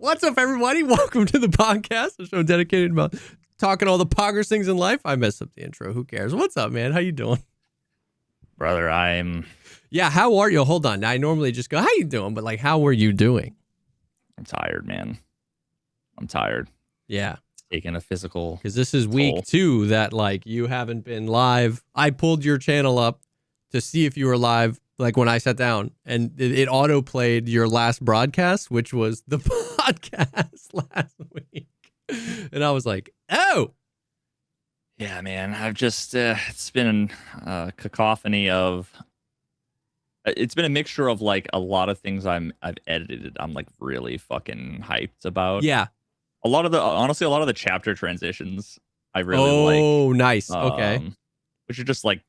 What's up, everybody? Welcome to the podcast, a show dedicated about talking all the poggers things in life. I messed up the intro. Who cares? What's up, man? How you doing? Brother, Yeah, how are you? Hold on. I normally just go, how you doing? But like, how are you doing? I'm tired, man. I'm tired. Yeah. Taking a physical Because this is week 2 that like you haven't been live. I pulled your channel up to see if you were live, like when I sat down, and it auto played your last broadcast, which was the podcast last week. And I was like, oh. Yeah, man. I've just, it's been a cacophony of, it's been a mixture of like a lot of things I've edited. I'm like really fucking hyped about. Yeah. Honestly, a lot of the chapter transitions I really like. Oh, nice. Okay. Which are just like,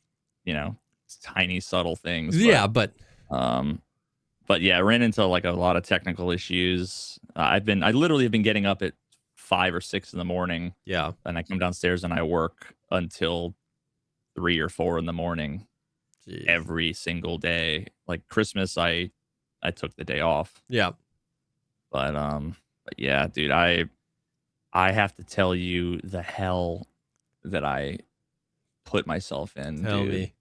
tiny subtle things. Yeah, but yeah, I ran into like a lot of technical issues. I literally have been getting up at 5 or 6 in the morning. Yeah. And I come downstairs and I work until 3 or 4 in the morning. Jeez. Every single day. Like Christmas, I took the day off. Yeah. But yeah, dude, I have to tell you the hell that I put myself in. Tell dude. me.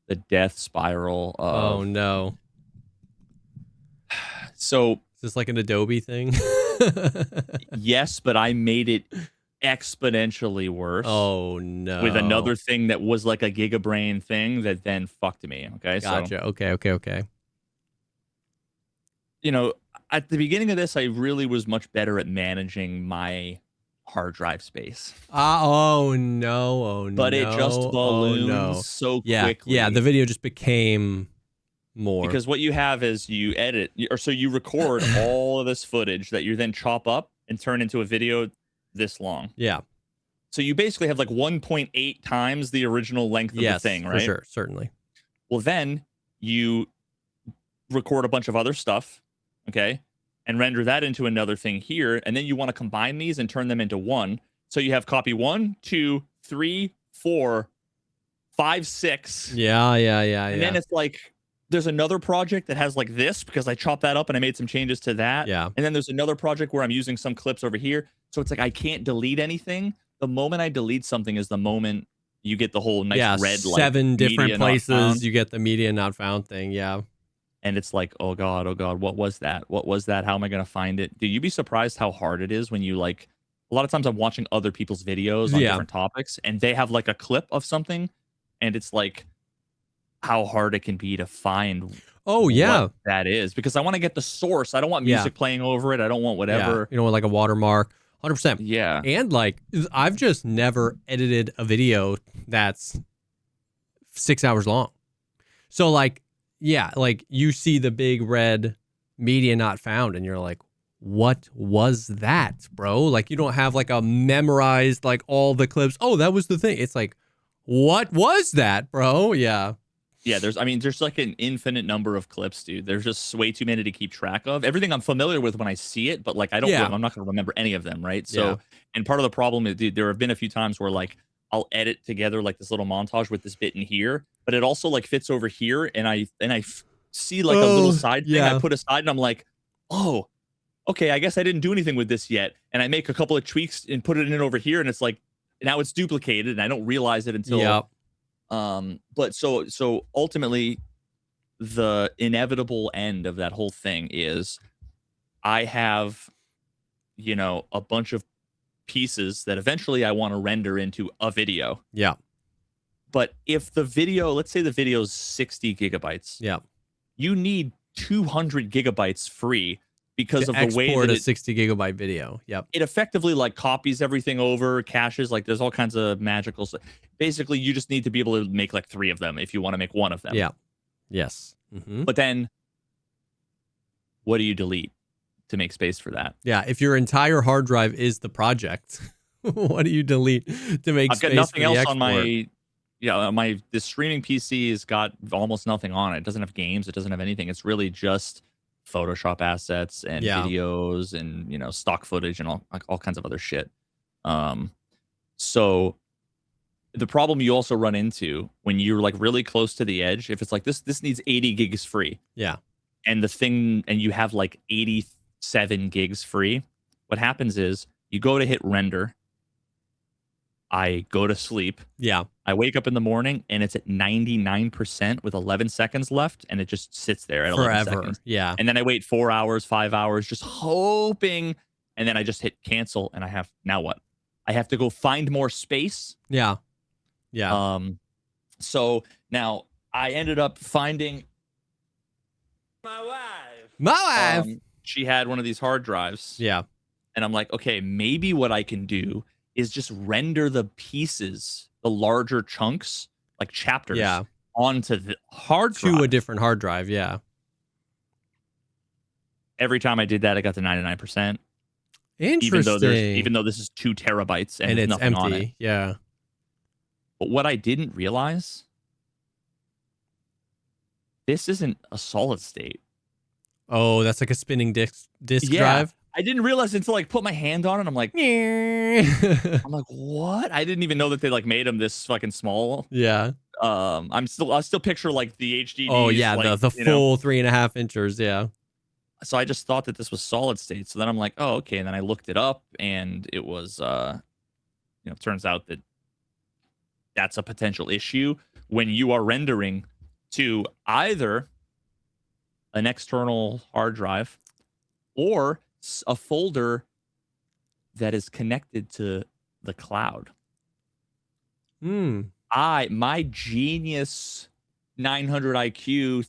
The death spiral of, oh no. So is this like an Adobe thing? Yes, but I made it exponentially worse. Oh no. With another thing that was like a gigabrain thing that then fucked me. Okay. Gotcha. So, Okay. At the beginning of this, I really was much better at managing my hard drive space. Oh no. But it just ballooned so quickly. Yeah, the video just became more. Because what you have is you edit, or so you record all of this footage that you then chop up and turn into a video this long. Yeah. So you basically have like 1.8 times the original length of the thing, right? For sure, certainly. Well, then you record a bunch of other stuff, okay, and render that into another thing here, and then you want to combine these and turn them into one. So you have copy 1, 2, 3, 4, 5, 6. Yeah. And then it's like there's another project that has like this because I chopped that up and I made some changes to that. Yeah. And then there's another project where I'm using some clips over here. So it's like I can't delete anything. The moment I delete something is the moment you get the whole nice red, like 7 different places you get the media not found thing. Yeah. And it's like, oh God, what was that? How am I going to find it? Dude, you'd be surprised how hard it is when you like, a lot of times I'm watching other people's videos on different topics and they have like a clip of something and it's like how hard it can be to find what that is. Because I want to get the source. I don't want music playing over it. I don't want whatever. Yeah. Like a watermark. 100%. Yeah. And like, I've just never edited a video that's 6 hours long. So like, yeah, like you see the big red media not found and you're like, what was that, bro? Like you don't have like a memorized, like all the clips. Oh, that was the thing. It's like, what was that, bro? Yeah. Yeah, there's like an infinite number of clips, dude. There's just way too many to keep track of. Everything I'm familiar with when I see it, but like I'm not going to remember any of them, right? So, and part of the problem is, dude, there have been a few times where like I'll edit together like this little montage with this bit in here, but it also like fits over here, and I see like a little side thing I put aside, and I'm like, oh, okay, I guess I didn't do anything with this yet, and I make a couple of tweaks and put it in over here, and it's like now it's duplicated, and I don't realize it until but so ultimately the inevitable end of that whole thing is I have a bunch of pieces that eventually I want to render into a video. Yeah. But if the video, let's say the video is 60 gigabytes. Yeah. You need 200 gigabytes free because of the way that a 60 gigabyte video. Yep. It effectively like copies everything over, caches, like there's all kinds of magical stuff. Basically, you just need to be able to make like 3 of them if you want to make 1 of them. Yeah. Yes. Mm-hmm. But then what do you delete to make space for that? Yeah. If your entire hard drive is the project, what do you delete to make space? I've got nothing else export? on my the streaming PC has got almost nothing on it. It doesn't have games. It doesn't have anything. It's really just Photoshop assets and videos and stock footage and all kinds of other shit. So the problem you also run into when you're like really close to the edge, if it's like this needs 80 gigs free. Yeah. And you have like 87 gigs free, what happens is you go to hit render. I go to sleep. Yeah. I wake up in the morning and it's at 99% with 11 seconds left, and it just sits there at 11 seconds. Yeah. And then I wait 4 hours, 5 hours, just hoping, and then I just hit cancel, and now what? I have to go find more space. Yeah. So now I ended up finding my wife. She had one of these hard drives. Yeah. And I'm like, okay, maybe what I can do is just render the pieces, the larger chunks, like chapters, onto the hard drive. To a different hard drive, yeah. Every time I did that, I got to 99%. Interesting. Even though this is 2 terabytes and it's nothing empty. on it. Yeah. But what I didn't realize, this isn't a solid state. Oh, that's like a spinning disk drive? I didn't realize until I put my hand on it. I'm like, what? I didn't even know that they like made them this fucking small. Yeah. I still picture like the HDDs. Oh yeah, like, the full 3.5 inches. Yeah. So I just thought that this was solid state. So then I'm like, oh, okay. And then I looked it up, and it was, turns out that that's a potential issue when you are rendering to either an external hard drive or a folder that is connected to the cloud. My genius 900 IQ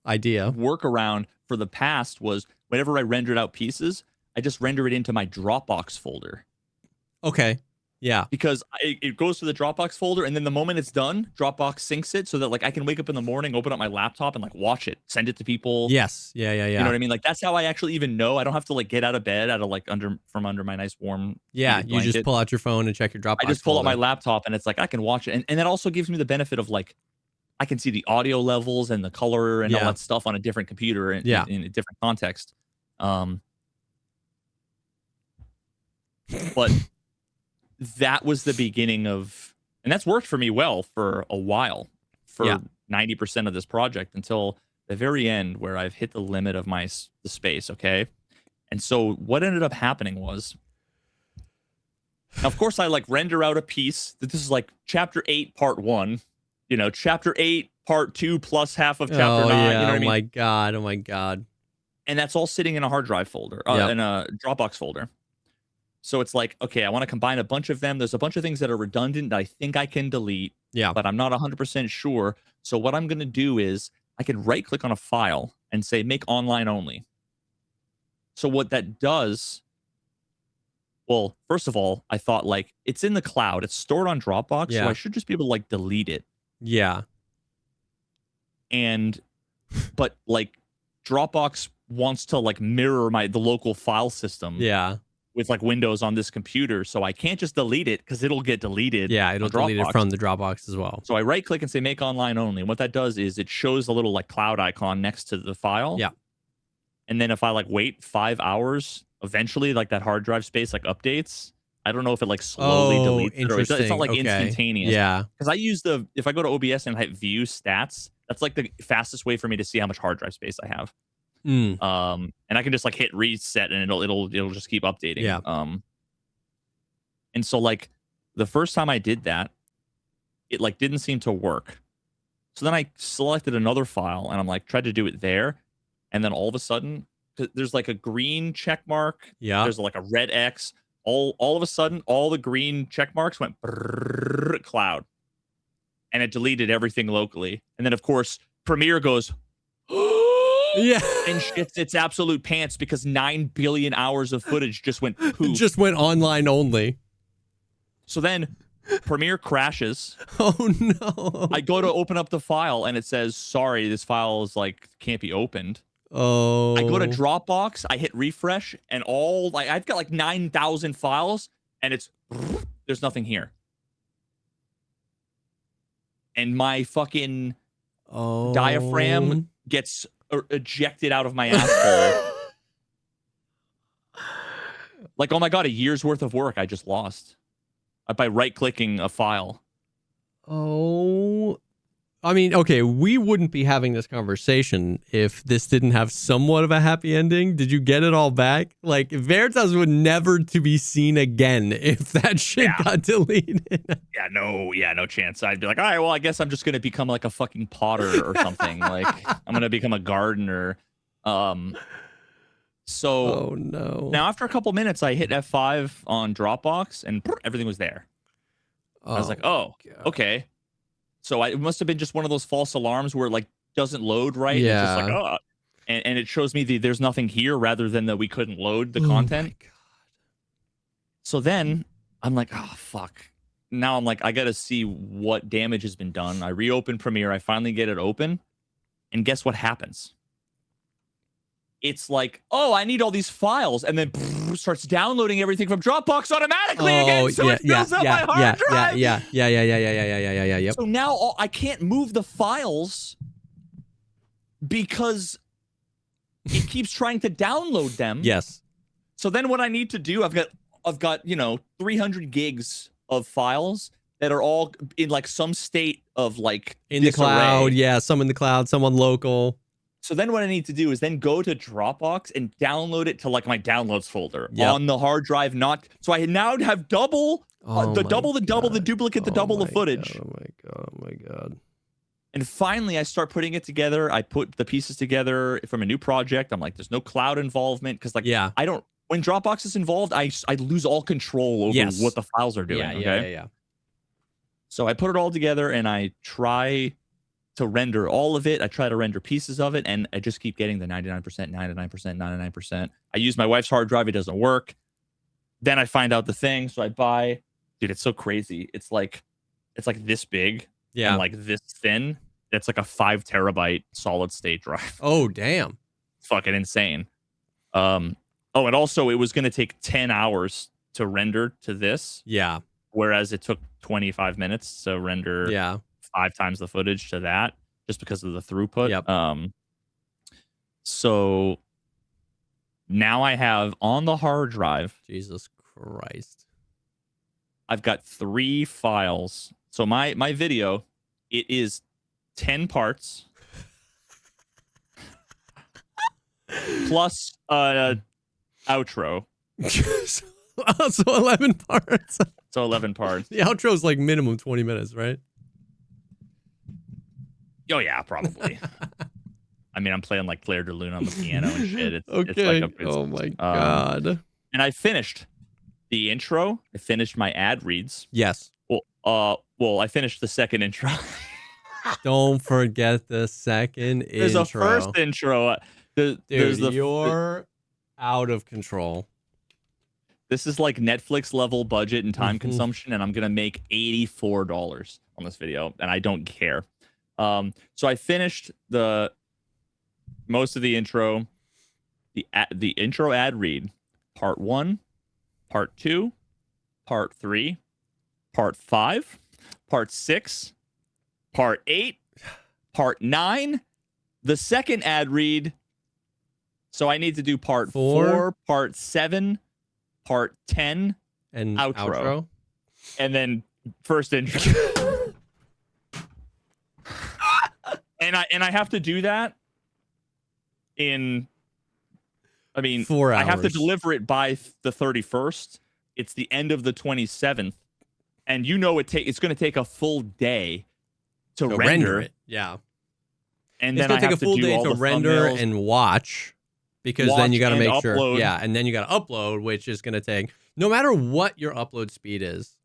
idea workaround for the past was whenever I rendered out pieces, I just render it into my Dropbox folder. Okay. Yeah. Because it goes to the Dropbox folder, and then the moment it's done, Dropbox syncs it so that like I can wake up in the morning, open up my laptop, and like watch it, send it to people. Yes. Yeah. You know what I mean? Like that's how I actually even know. I don't have to like get out of bed from under my nice warm. Yeah. You just pull out your phone and check your Dropbox. I just pull out my laptop, and it's like I can watch it, and that also gives me the benefit of like I can see the audio levels and the color and all that stuff on a different computer in a different context. But that was the beginning of, and that's worked for me well for a while, for 90% of this project until the very end where I've hit the limit of the space. Okay. And so what ended up happening was, now, of course, I like render out a piece that this is like chapter 8, part 1, chapter 8, part 2 plus half of chapter 9. Yeah. You know what I mean? Oh my God. And that's all sitting in a hard drive folder, in a Dropbox folder. So it's like, okay, I want to combine a bunch of them. There's a bunch of things that are redundant that I think I can delete, but I'm not 100% sure. So what I'm going to do is I can right click on a file and say, make online only. So what that does, well, first of all, I thought like it's in the cloud. It's stored on Dropbox. So I should just be able to like delete it. Yeah. But like Dropbox wants to like mirror the local file system. Yeah. With like Windows on this computer, so I can't just delete it because it'll get deleted. Yeah, it'll delete it from the Dropbox as well. So I right click and say make online only. And what that does is it shows a little like cloud icon next to the file. Yeah. And then if I like wait 5 hours, eventually like that hard drive space like updates. I don't know if it like slowly deletes it or it's not like instantaneous. Yeah. Because I use if I go to OBS and hit view stats, that's like the fastest way for me to see how much hard drive space I have. And I can just like hit reset and it'll just keep updating. Yeah. And so like the first time I did that, it like didn't seem to work. So then I selected another file and I'm like tried to do it there, and then all of a sudden there's like a green check mark. Yeah. There's like a red X. All of a sudden all the green check marks went cloud, and it deleted everything locally. And then of course Premiere goes. Yeah. And shits its absolute pants because 9 billion hours of footage just went poof. Just went online only. So then Premiere crashes. Oh no. I go to open up the file and it says, sorry, this file is like can't be opened. Oh. I go to Dropbox, I hit refresh, and I've got like 9,000 files, and there's nothing here. And my fucking diaphragm gets ejected out of my asshole. Like, oh my God, a year's worth of work I just lost by right-clicking a file. Oh I mean, okay, we wouldn't be having this conversation if this didn't have somewhat of a happy ending. Did you get it all back? Like, Veritas would never to be seen again if that shit got deleted. No chance. I'd be like, all right, well, I guess I'm just gonna become like a fucking potter or something. Like, I'm gonna become a gardener. So oh no. Now after a couple minutes, I hit F5 on Dropbox and everything was there. I was like, oh, God. Okay. So it must have been just one of those false alarms where it like doesn't load right. Yeah. It's just like, oh, and it shows me there's nothing here rather than that we couldn't load the content. My God. So then I'm like, oh, fuck. Now I'm like, I got to see what damage has been done. I reopen Premiere. I finally get it open. And guess what happens? It's like, oh, I need all these files, and then starts downloading everything from Dropbox automatically again. So it fills up my hard drive. Yeah. Yep. So now I can't move the files because it keeps trying to download them. Yes. So then what I need to do, I've got 300 gigs of files that are all in like some state of like in the cloud. Yeah, some in the cloud, some on local. So then what I need to do is then go to Dropbox and download it to like my downloads folder on the hard drive. So I now have double, the double, the duplicate, the double the footage. Oh my God. And finally I start putting it together. I put the pieces together from a new project. I'm like, there's no cloud involvement. Cause like, when Dropbox is involved, I lose all control over what the files are doing. Yeah. So I put it all together and I try to render all of it. I try to render pieces of it, and I just keep getting the 99%, 99%, 99%. I use my wife's hard drive. It doesn't work. Then I find out the thing. So I buy, dude, it's so crazy. It's like this big and like this thin. It's like a 5 terabyte solid state drive. Oh, damn. Fucking insane. And also it was going to take 10 hours to render to this. Yeah. Whereas it took 25 minutes to render 5 times the footage to that, just because of the throughput. Yep. So now I have on the hard drive, Jesus Christ, I've got 3 files. So my video, it is 10 parts plus outro. So 11 parts. So 11 parts. The outro is like minimum 20 minutes, right? Oh yeah, probably. I mean, I'm playing like Claire de Lune on the piano and shit. It's okay. It's like oh my God. And I finished the intro. I finished my ad reads. Yes. Well, I finished the second intro. Don't forget the second intro. There's a first intro. You're out of control. This is like Netflix level budget and time consumption, and I'm gonna make $84 on this video, and I don't care. So I finished most of the intro, the intro ad read, part 1, part 2, part 3, part 5, part 6, part 8, part 9, the second ad read. So I need to do part 4, part 7, part 10, and outro. And then first intro. And I have to do that in, 4 hours. I have to deliver it by the 31st. It's the end of the 27th. And it's going to take a full day to render it. Yeah. And it's then going to take a full day to render and watch, because then you got to make sure. Upload. Yeah. And then you got to upload, which is going to take, no matter what your upload speed is,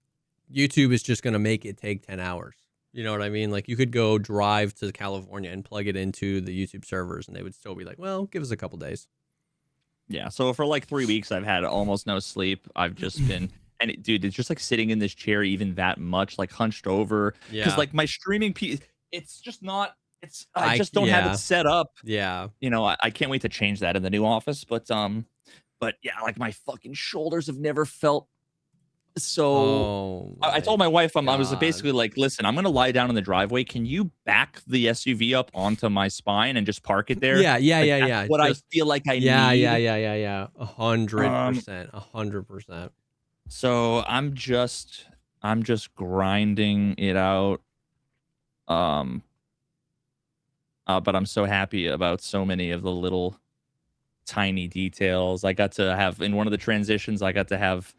YouTube is just going to make it take 10 hours. You know what I mean? Like, you could go drive to California and plug it into the YouTube servers, and they would still be like, well, give us a couple days. Yeah. So for like 3 weeks, I've had almost no sleep. I've just been, dude, it's just like sitting in this chair even that much, like hunched over. Yeah. Because like my streaming piece, it's just not, I just don't have it set up. Yeah. You know, I can't wait to change that in the new office. But yeah, like my fucking shoulders have never felt so. I told my wife, I was basically like, listen, I'm gonna lie down in the driveway. Can you back the SUV up onto my spine and just park it there? Yeah. What I feel like I need. Yeah. 100%. 100%. So I'm just grinding it out. But I'm so happy about so many of the little tiny details. I got to have in one of the transitions. I got to have.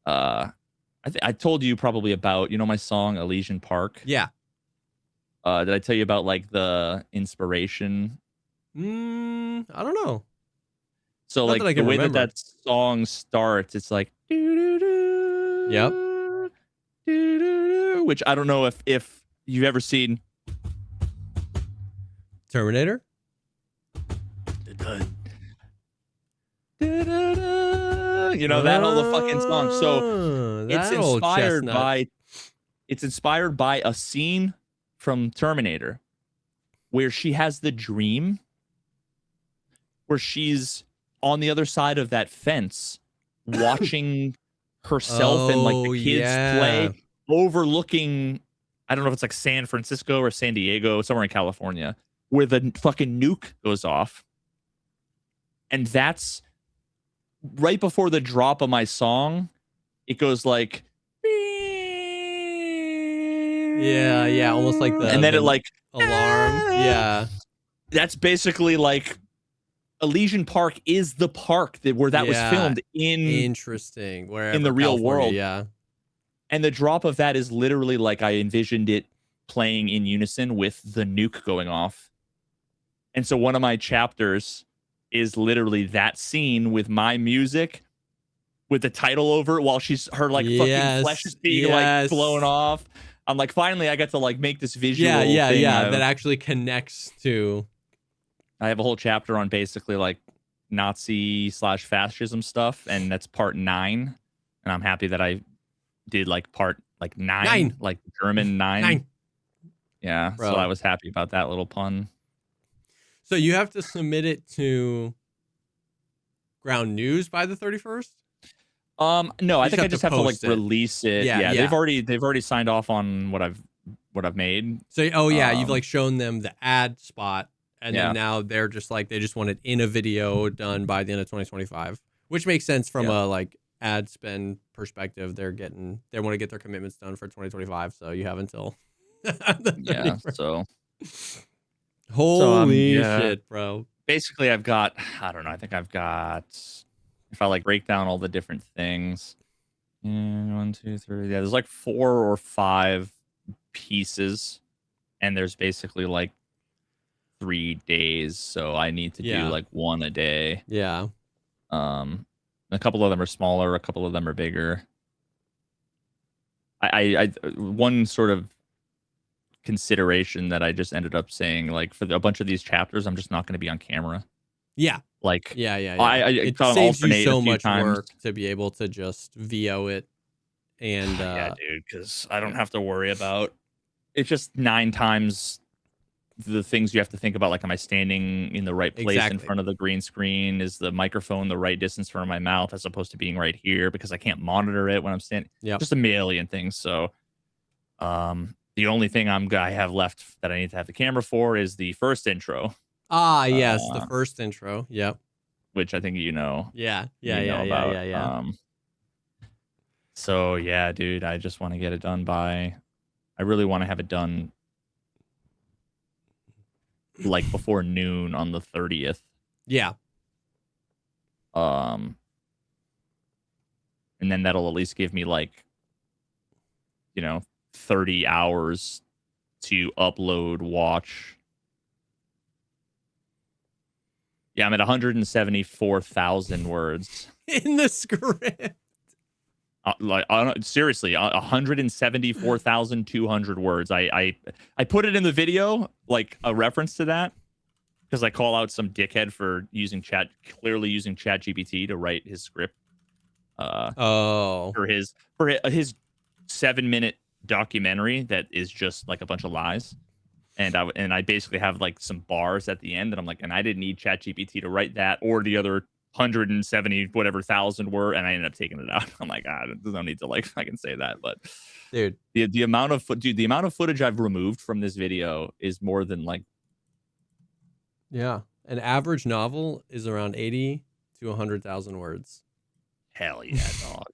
I told you probably about my song Elysian Park. Yeah. Did I tell you about like the inspiration? I don't know. So Not like that I the can way remember. that song starts, it's like Yep. which I don't know if you've ever seen Terminator. That whole fucking song. So it's That old chestnut. inspired by a scene from Terminator where she has the dream where she's on the other side of that fence watching herself and like the kids play, overlooking, I don't know if it's like San Francisco or San Diego, somewhere in California, where the fucking nuke goes off. And that's right before the drop of my song. It goes like, yeah, almost like and then it like alarm. Yeah, that's basically like Elysian Park is the park where that was filmed in the real world. Yeah, and the drop of that is literally like I envisioned it playing in unison with the nuke going off. And so one of my chapters is literally that scene with my music with the title over it while her like fucking flesh is being like blown off. I'm like, finally I get to like make this visual thing. That actually connects to. I have a whole chapter on basically like Nazi/fascism stuff, and that's part 9. And I'm happy that I did like part like 9. Like German 9. Yeah, bro. So I was happy about that little pun. So you have to submit it to Ground News by the 31st? No, I think I just have to like release it. Yeah, they've already signed off on what I've made. So you've like shown them the ad spot, and then now they're just like they just want it in a video done by the end of 2025, which makes sense from a like ad spend perspective. They want to get their commitments done for 2025, so you have until so holy shit, bro. Basically, I've got, I don't know, I think I've got, if I like break down all the different things, 1, 2, 3, there's like 4 or 5 pieces, and there's basically like 3 days, so I need to do like 1 a day. Yeah. A couple of them are smaller, a couple of them are bigger. I one sort of consideration that I just ended up saying, like for a bunch of these chapters, I'm just not going to be on camera. Yeah. Like, it saves you so much work to be able to just VO it. And yeah, dude, because I don't have to worry about it's just 9 times the things you have to think about. Like, am I standing in the right place in front of the green screen? Is the microphone the right distance from my mouth as opposed to being right here because I can't monitor it when I'm standing? Yeah, just a million things. So, the only thing I have left that I need to have the camera for is the first intro. Yes, the first intro. Yep. Which I think you know. Yeah. So yeah, dude, I just want to get it done by. I really want to have it done like before noon on the 30th. Yeah. And then that'll at least give me like, 30 hours to upload, watch. Yeah, I'm at 174,000 words in the script. Seriously, 174,200 words. I put it in the video, like a reference to that, because I call out some dickhead for clearly using ChatGPT to write his script. For his 7-minute documentary that is just like a bunch of lies. And I basically have like some bars at the end that I'm like, and I didn't need ChatGPT to write that or the other 170 whatever thousand were, and I ended up taking it out. I'm like, there's no need to like I can say that, but dude, the amount of footage I've removed from this video is more than like an average novel is around 80 to 100,000 words. Hell yeah, dog.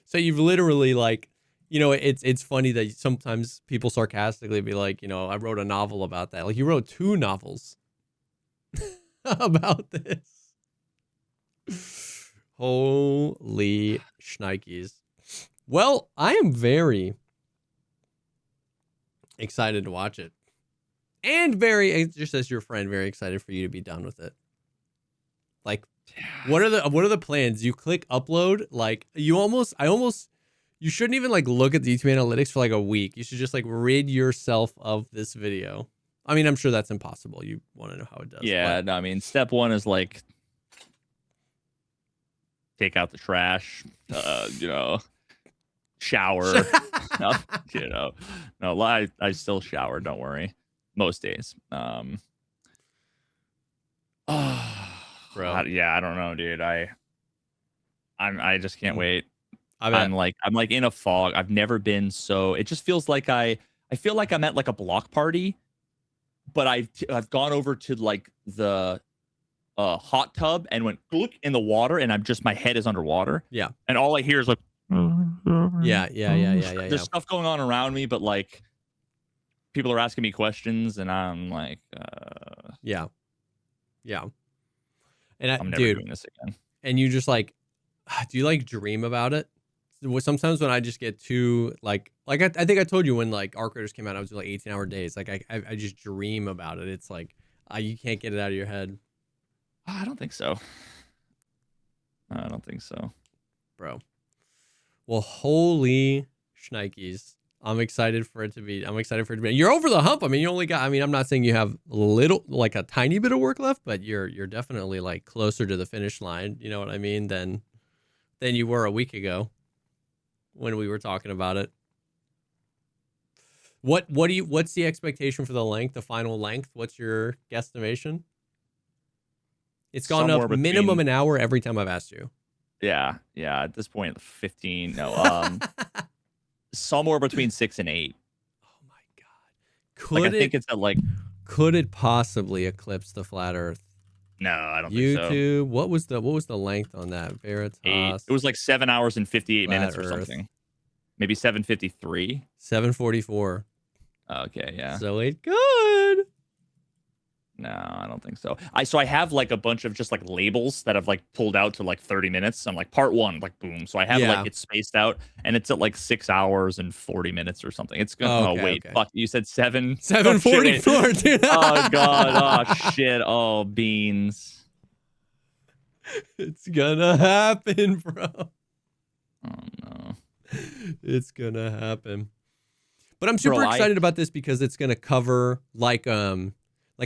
So you've literally like you know, it's funny that sometimes people sarcastically be like, you know, I wrote a novel about that. Like you wrote 2 novels about this. Holy shnikes. Well, I am very excited to watch it. And very, just as your friend, very excited for you to be done with it. Like, what are the plans? You click upload, like you shouldn't even like look at the YouTube analytics for like a week. You should just like rid yourself of this video. I mean, I'm sure that's impossible. You want to know how it does. Yeah, no, I mean, step 1 is like take out the trash, you know, shower. No, you know, no, I still shower. Don't worry, most days. Bro, yeah, I don't know, dude. I just can't wait. I'm like in a fog. I've never been so. It just feels like I feel like I'm at like a block party, but I've gone over to like the hot tub and went look in the water, and my head is underwater. Yeah, and all I hear is like yeah. There's stuff going on around me, but like people are asking me questions, and I'm like, yeah. And I'm never doing this again. And you just like, do you like dream about it? Sometimes when I just get too like I think I told you when like Arc Raiders came out, I was doing like 18-hour days. Like I just dream about it. It's like you can't get it out of your head. I don't think so. I don't think so, bro. Well, holy shnikes. I'm excited for it to be. You're over the hump. I mean, you only got. I mean, I'm not saying you have a tiny bit of work left, but you're definitely like closer to the finish line. You know what I mean? Than you were a week ago when we were talking about it. What's the expectation for the final length? What's your guesstimation? It's gone up minimum an hour every time I've asked you. Yeah. At this point, 15. No. Somewhere between 6 and 8. Oh my god! I think it's at like. Could it possibly eclipse the Flat Earth? No, I don't think so. YouTube. What was the length on that? Veritas. 8. It was like 7 hours and 58 minutes or something. Maybe 7:53. 7:44. Okay, yeah. So it could. No, I don't think so. I have like a bunch of just like labels that I've like pulled out to like 30 minutes. I'm like part 1, like boom. So I have like it's spaced out, and it's at like 6 hours and 40 minutes or something. It's gonna. Fuck. You said 7:44, dude. Oh god. Oh shit. Oh beans. It's gonna happen, bro. Oh no. It's gonna happen. But I'm super excited about this because it's gonna cover like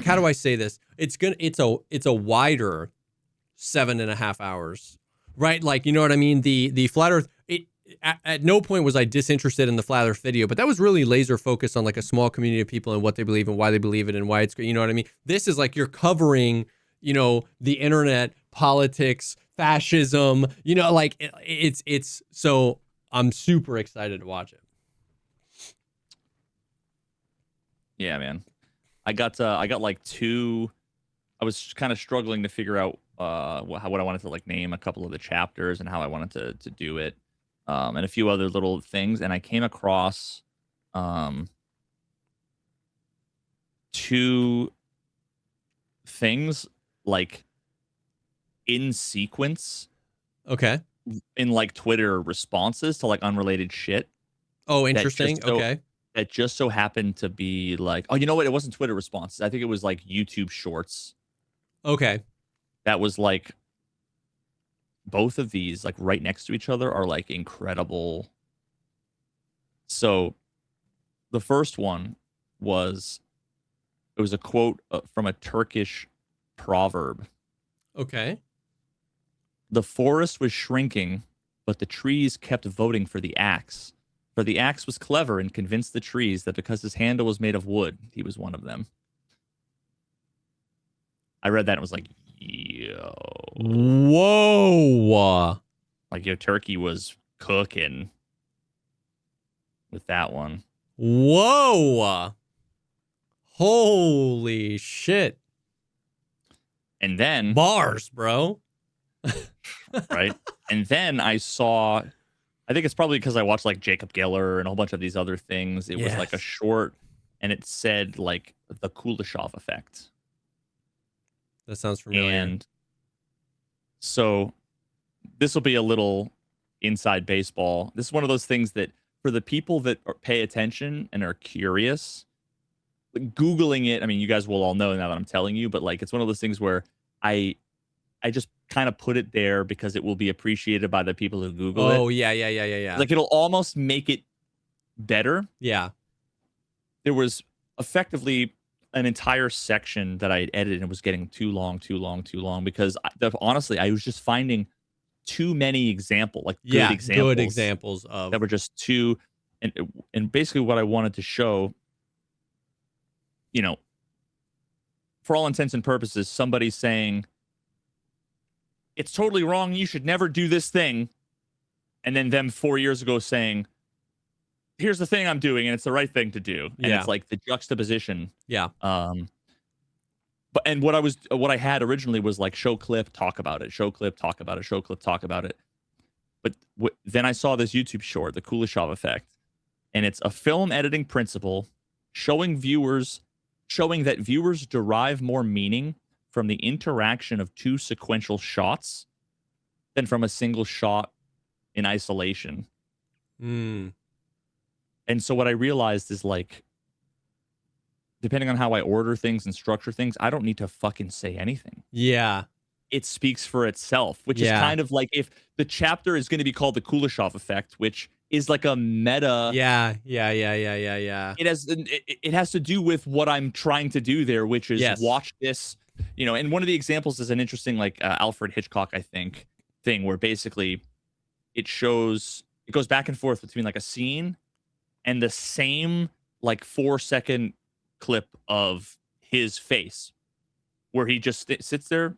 how do I say this? It's a wider 7.5 hours, right? Like, you know what I mean? The Flat Earth, at no point was I disinterested in the Flat Earth video, but that was really laser focused on like a small community of people and what they believe and why they believe it and why it's great. You know what I mean? This is like you're covering, you know, the internet, politics, fascism, you know, like it's so I'm super excited to watch it. Yeah, man. I got like 2. I was kind of struggling to figure out what I wanted to like name a couple of the chapters and how I wanted to do it, and a few other little things. And I came across 2 things like in sequence. Okay. In like Twitter responses to like unrelated shit. Oh, interesting. Okay. That just so happened to be like, oh, you know what? It wasn't Twitter responses. I think it was like YouTube Shorts. Okay. That was like, both of these like right next to each other are like incredible. So the first one was a quote from a Turkish proverb. Okay. The forest was shrinking, but the trees kept voting for the axe. For the axe was clever and convinced the trees that because his handle was made of wood, he was one of them. I read that and was like, yo. Whoa. Like, yo, Turkey was cooking with that one. Whoa. Holy shit. And then. Bars, bro. Right? And then I saw I think it's probably because I watched like Jacob Geller and a whole bunch of these other things. It was like a short, and it said like the Kuleshov effect. That sounds familiar. And so this will be a little inside baseball. This is one of those things that for the people that pay attention and are curious, Googling it, I mean, you guys will all know now that I'm telling you, but like it's one of those things where I just kind of put it there because it will be appreciated by the people who Google it. Oh, yeah. Like it'll almost make it better. Yeah. There was effectively an entire section that I had edited and was getting too long because honestly, I was just finding too many examples, like good examples of that were just too, and basically what I wanted to show, you know, for all intents and purposes, somebody saying it's totally wrong, you should never do this thing, and then them 4 years ago saying, here's the thing I'm doing and it's the right thing to do. And it's like the juxtaposition. Yeah. But what I had originally was like show clip, talk about it, show clip, talk about it, show clip, talk about it. But then I saw this YouTube short, the Kuleshov effect, and it's a film editing principle showing that viewers derive more meaning from the interaction of two sequential shots than from a single shot in isolation. And so what I realized is like, depending on how I order things and structure things, I don't need to fucking say anything. Yeah. It speaks for itself, which is kind of like if the chapter is going to be called the Kuleshov effect, which is like a meta. Yeah. It has to do with what I'm trying to do there, which is watch this, you know, and one of the examples is an interesting, like Alfred Hitchcock, I think, thing where basically it goes back and forth between like a scene and the same like 4-second clip of his face where he just sits there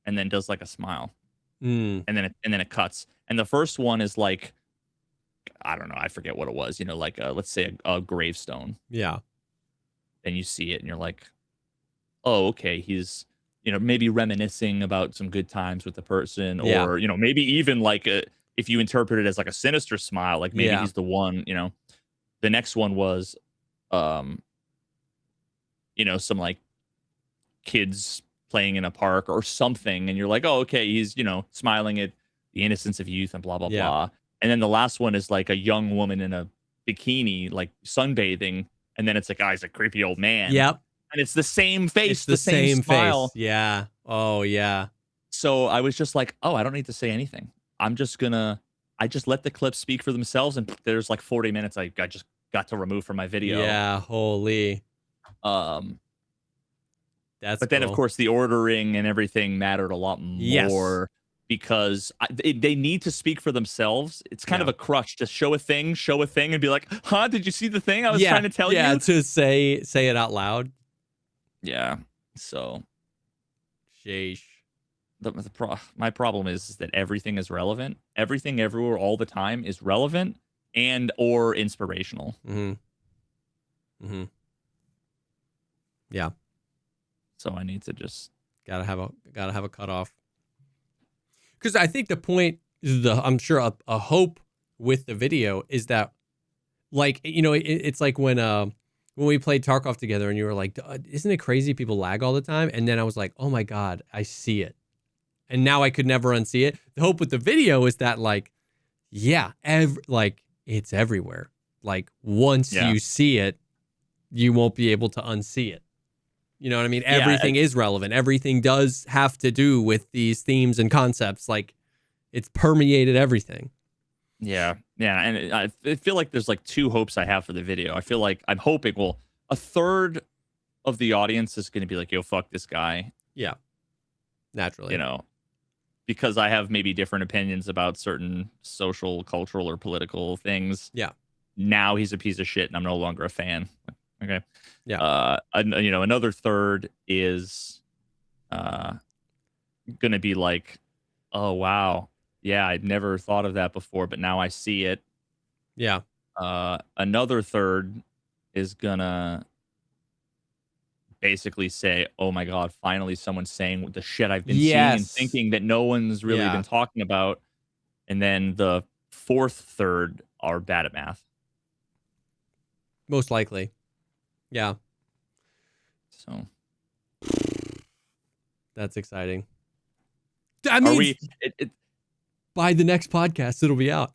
and then does like a smile and then it cuts. And the first one is like, I don't know, I forget what it was, you know, like let's say a gravestone. Yeah. And you see it and you're like, oh, okay, he's, you know, maybe reminiscing about some good times with the person, or you know, maybe even like if you interpret it as like a sinister smile, like maybe he's the one, you know. The next one was, you know, some like kids playing in a park or something. And you're like, oh, okay, he's, you know, smiling at the innocence of youth and blah, blah, blah. And then the last one is like a young woman in a bikini, like sunbathing. And then it's like, he's a creepy old man. Yep. And it's the same face, it's the same smile. Face. Yeah. Oh, yeah. So I was just like, oh, I don't need to say anything. I just let the clips speak for themselves, and there's like 40 minutes I just got to remove from my video. Yeah, holy. But then, cool. Of course, the ordering and everything mattered a lot more because they need to speak for themselves. It's kind of a crutch to show a thing, and be like, huh, did you see the thing I was trying to tell you? Yeah, to say it out loud. Yeah, so. Sheesh. My problem is that everything is relevant. Everything, everywhere, all the time is relevant and or inspirational. Yeah. So I need to just gotta have a cutoff. Because I think the point is I'm sure a hope with the video is that, like, you know, it's like when we played Tarkov together and you were like, isn't it crazy people lag all the time? And then I was like, oh my God, I see it. And now I could never unsee it. The hope with the video is that, like, like it's everywhere. Like once you see it, you won't be able to unsee it. You know what I mean? Everything is relevant. Everything does have to do with these themes and concepts. Like it's permeated everything. Yeah. And I feel like there's like two hopes I have for the video. I feel like I'm hoping, well, a third of the audience is going to be like, yo, fuck this guy. Yeah. Naturally. You know, because I have maybe different opinions about certain social, cultural, or political things. Yeah. Now he's a piece of shit and I'm no longer a fan. Okay. Yeah. You know, another third is going to be like, oh, wow. Yeah, I'd never thought of that before, but now I see it. Yeah. Another third is going to basically say, oh my God, finally someone's saying the shit I've been seeing and thinking that no one's really been talking about. And then the fourth, third are bad at math. Most likely. Yeah. So that's exciting. That means by the next podcast, it'll be out.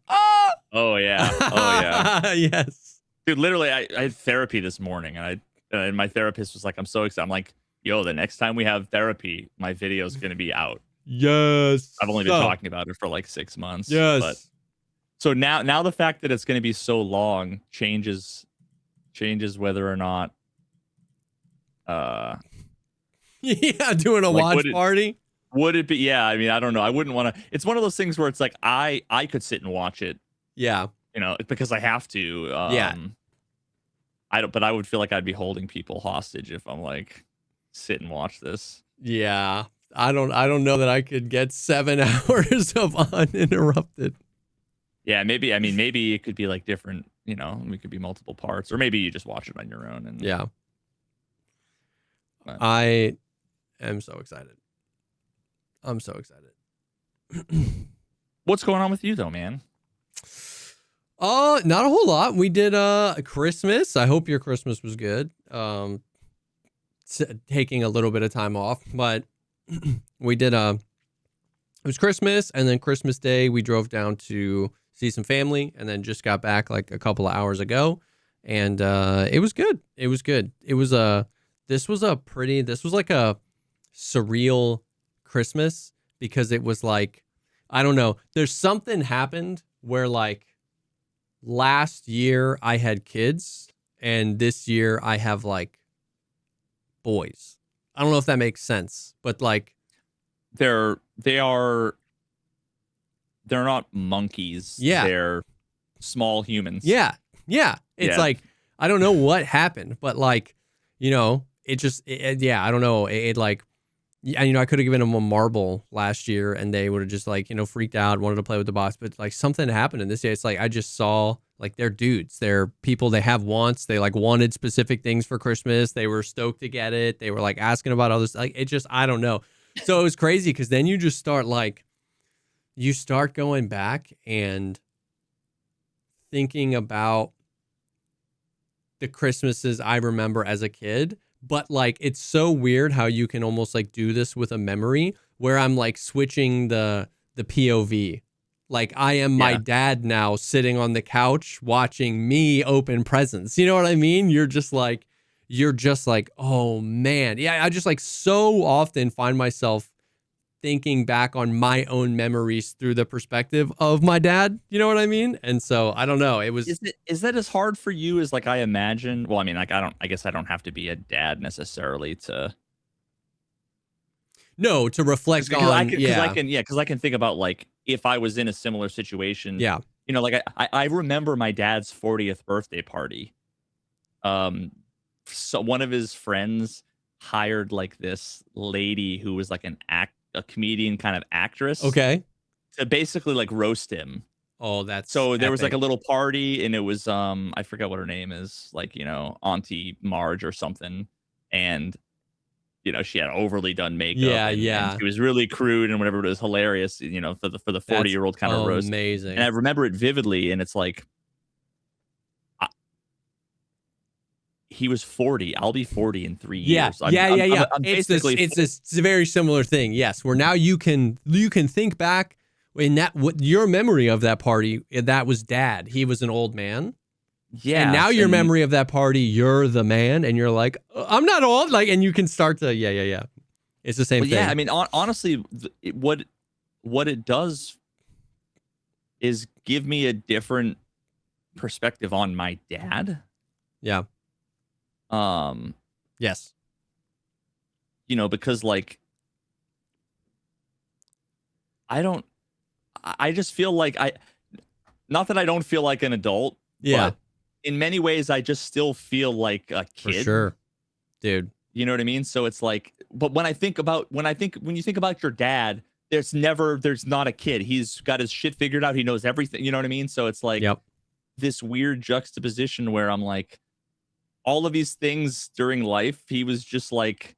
Oh yeah. Oh yeah. Yes. Dude, literally, I had therapy this morning, and my therapist was like, "I'm so excited." I'm like, "Yo, the next time we have therapy, my video is going to be out." Yes. I've only been talking about it for like 6 months. Yes. But so now the fact that it's going to be so long changes whether or not. Yeah, doing a watch party. Would it be? Yeah, I mean, I don't know. I wouldn't want to. It's one of those things where it's like I could sit and watch it. Yeah. You know, because I have to. Yeah. But I would feel like I'd be holding people hostage if I'm like, sit and watch this. Yeah. I don't know that I could get 7 hours of uninterrupted. Yeah, maybe. I mean, maybe it could be like different. You know, it could be multiple parts, or maybe you just watch it on your own. And yeah. But I am so excited. I'm so excited. What's going on with you though, man? Not a whole lot. We did Christmas. I hope your Christmas was good. Taking a little bit of time off, but we did it was Christmas, and then Christmas Day we drove down to see some family, and then just got back like a couple of hours ago, and it was good. It was good. It was this was like a surreal Christmas, because it was like, I don't know, there's something happened where like last year I had kids and this year I have like boys. I don't know if that makes sense, but like they're not monkeys. Yeah. They're small humans. Yeah. It's like, I don't know what happened, but like, you know, it just, I don't know. It like, yeah, you know, I could have given them a marble last year and they would have just like, you know, freaked out, wanted to play with the box. But like something happened in this year. It's like, I just saw like they're dudes. They're people, they have wants. They like wanted specific things for Christmas. They were stoked to get it. They were like asking about all this. Like, it just, I don't know. So it was crazy, because then you just start like, you start going back and thinking about the Christmases I remember as a kid. But like, it's so weird how you can almost like do this with a memory, where I'm like switching the POV. Like, I am my dad now sitting on the couch watching me open presents. You know what I mean? You're just like, oh man. Yeah. I just like so often find myself thinking back on my own memories through the perspective of my dad. You know what I mean? And so I don't know. It was. Is that as hard for you as like I imagine? Well, I mean, like I guess I don't have to be a dad necessarily to. No, to reflect on. Because I can think about like if I was in a similar situation. Yeah. You know, like I remember my dad's 40th birthday party. So one of his friends hired like this lady who was like a comedian kind of actress. Okay. To basically like roast him. Oh, that's so there was like a little party, and it was I forget what her name is, like, you know, Auntie Marge or something, and you know, she had overly done makeup. And she was really crude and whatever. It was hilarious, you know, for the 40-year-old kind of roast. Amazing. And I remember it vividly, and it's like, he was 40. I'll be 40 in 3 years. I'm it's a very similar thing. Yes, where now you can think back in that what your memory of that party, that was dad. He was an old man. Yeah. And now your memory of that party, you're the man, and you're like, I'm not old. Like, and you can start to It's the same thing. Yeah, I mean, honestly, what it does is give me a different perspective on my dad. Yeah. Yes. You know, because like, I just feel like not that I don't feel like an adult. Yeah. But in many ways, I just still feel like a kid. For sure. Dude. You know what I mean? So it's like, but when you think about your dad, there's not a kid. He's got his shit figured out. He knows everything. You know what I mean? So it's like this weird juxtaposition where I'm like, all of these things during life, he was just like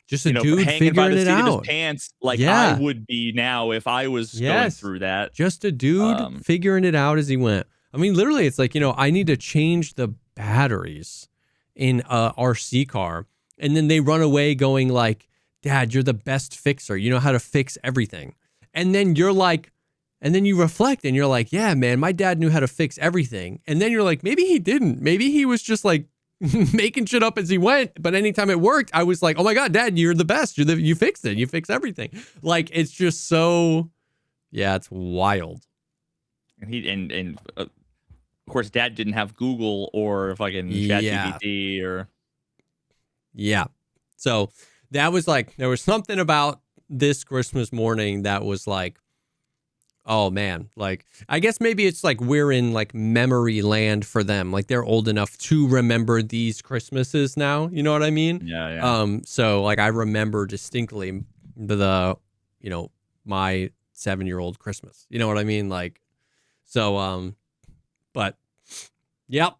Just a dude hanging by figuring the it seat of his out. pants like I Yeah. would be now if I was going through that. Just a dude figuring it out as he went. I mean, literally, it's like, I need to change the batteries in a RC car. And then they run away going like, Dad, you're the best fixer. You know how to fix everything. And then you're like, and then you reflect and you're like, yeah, man, my dad knew how to fix everything. And then you're like, maybe he didn't. Maybe he was just like making shit up as he went. But anytime it worked, I was like, oh my God, Dad, you're the best. You fixed it. You fix everything. Like, it's just so, yeah, it's wild. And of course, Dad didn't have Google or fucking ChatGPT or. Yeah. So that was like, there was something about this Christmas morning that was like, oh man, like, I guess maybe it's like we're in like memory land for them. Like they're old enough to remember these Christmases now. You know what I mean? Yeah. So like I remember distinctly my 7-year-old Christmas. You know what I mean? Like, so, but yep.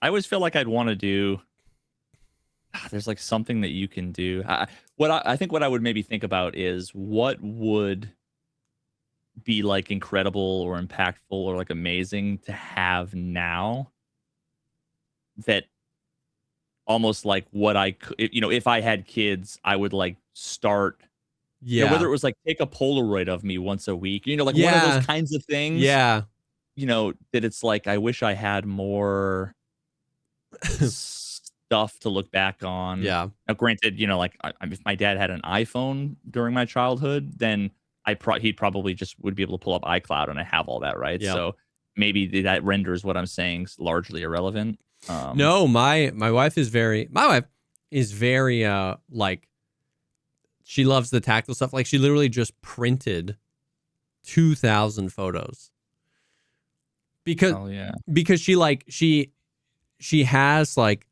I always feel like I'd want to do. There's like something that you can do. I think what I would maybe think about is what would be like incredible or impactful or like amazing to have now that almost like what I could, if I had kids, I would like start, whether it was like take a Polaroid of me once a week, like one of those kinds of things. Yeah. That it's like, I wish I had more stuff to look back on. Yeah. Now, granted, like if my dad had an iPhone during my childhood, then he'd probably just would be able to pull up iCloud and I have all that, right? Yep. So maybe that renders what I'm saying largely irrelevant. No, my wife is very like, she loves the tactile stuff. Like she literally just printed 2,000 photos because she has like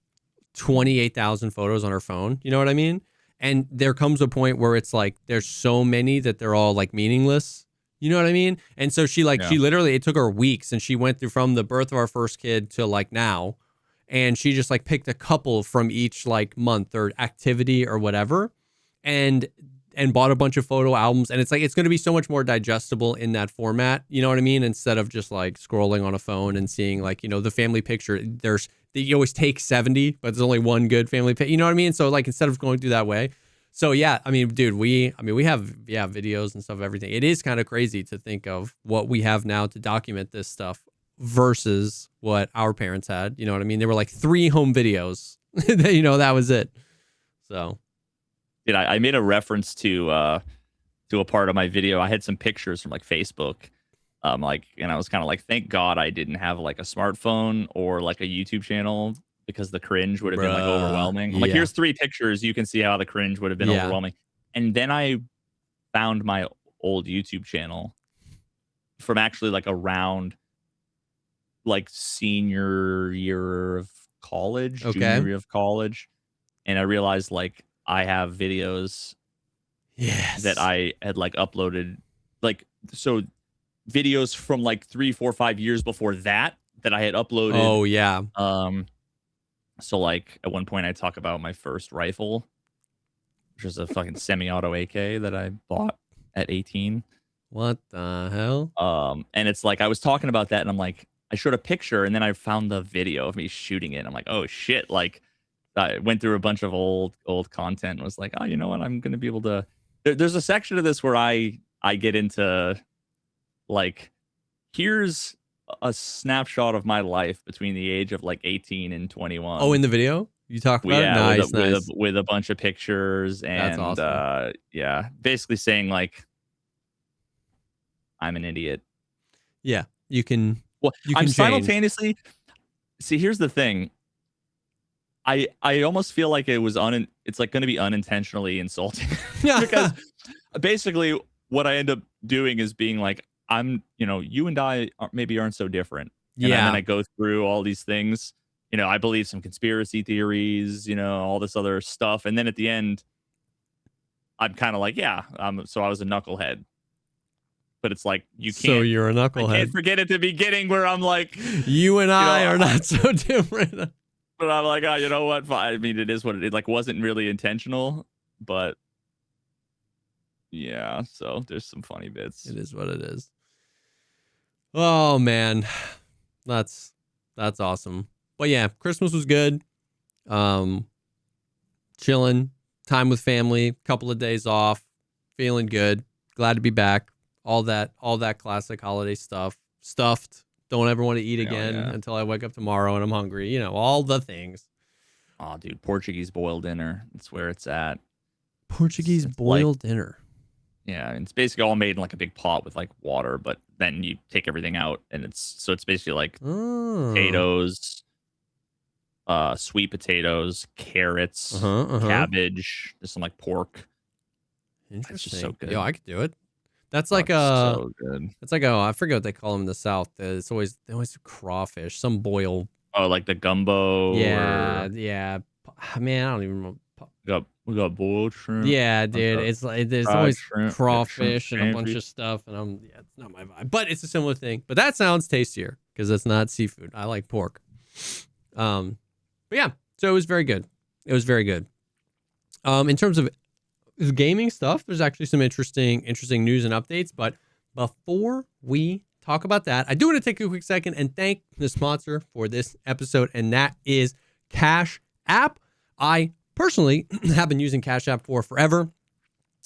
28,000 photos on her phone. You know what I mean? And there comes a point where it's like, there's so many that they're all like meaningless. You know what I mean? And so she literally, it took her weeks and she went through from the birth of our first kid to like now. And she just like picked a couple from each like month or activity or whatever. And bought a bunch of photo albums. And it's like, it's going to be so much more digestible in that format. You know what I mean? Instead of just like scrolling on a phone and seeing like, the family picture, you always take 70, but there's only one good family picture. You know what I mean? So like, instead of going through that way. So yeah, I mean, dude, we have videos and stuff, everything. It is kind of crazy to think of what we have now to document this stuff versus what our parents had. You know what I mean? They were like 3 home videos. That was it. So. I made a reference to a part of my video. I had some pictures from like Facebook, and I was kind of like, thank God I didn't have like a smartphone or like a YouTube channel because the cringe would have been like overwhelming. I'm like, here's 3 pictures. You can see how the cringe would have been overwhelming. And then I found my old YouTube channel from actually like around like senior year of college, junior year of college, and I realized like, I have videos that I had like uploaded, like, so videos from like 3, 4, 5 years before that I had uploaded. Oh yeah. So like at one point I talk about my first rifle, which was a fucking semi-auto AK that I bought at 18. What the hell? And it's like, I was talking about that and I'm like, I showed a picture and then I found the video of me shooting it. I'm like, oh shit. Like, I went through a bunch of old content and was like, oh, you know what? I'm going to be able to. There's a section of this where I get into like, here's a snapshot of my life between the age of like 18 and 21. Oh, in the video you talk about it? Nice. With a bunch of pictures and that's awesome. Basically saying like, I'm an idiot. Yeah, you can. Well, you I'm can simultaneously. See, here's the thing. I almost feel like it's like going to be unintentionally insulting because basically what I end up doing is being like, you and I maybe aren't so different. And then I go through all these things, I believe some conspiracy theories, all this other stuff. And then at the end, I'm kind of like, so I was a knucklehead. But it's like, you can't. So you're a knucklehead. I can't forget at the beginning where I'm like, you and I are not so different. But I'm like, oh, you know what? I mean, it is what it is. Like, wasn't really intentional. But yeah, so there's some funny bits. It is what it is. Oh man, that's awesome. But yeah, Christmas was good. Chilling, time with family, couple of days off, feeling good. Glad to be back. All that classic holiday stuff. Stuffed. Don't ever want to eat again until I wake up tomorrow and I'm hungry. You know, all the things. Oh, dude, Portuguese boiled dinner. That's where it's at. It's boiled dinner. Yeah, and it's basically all made in like a big pot with like water, but then you take everything out, and it's basically like potatoes, sweet potatoes, carrots, cabbage. There's some like pork. Interesting. It's just so good. Yo, I could do it. That's like so good. It's like I forget what they call them in the South. They always do crawfish, some boil. Oh, like the gumbo. Yeah. Man, I don't even remember. We got boiled shrimp. Yeah, dude. It's like there's always shrimp, crawfish and a bunch of stuff, and it's not my vibe. But it's a similar thing. But that sounds tastier because it's not seafood. I like pork. But yeah, so it was very good. It was very good. In terms of gaming stuff, there's actually some interesting news and updates. But before we talk about that, I do want to take a quick second and thank the sponsor for this episode, and that is Cash App. I personally have been using Cash App for forever.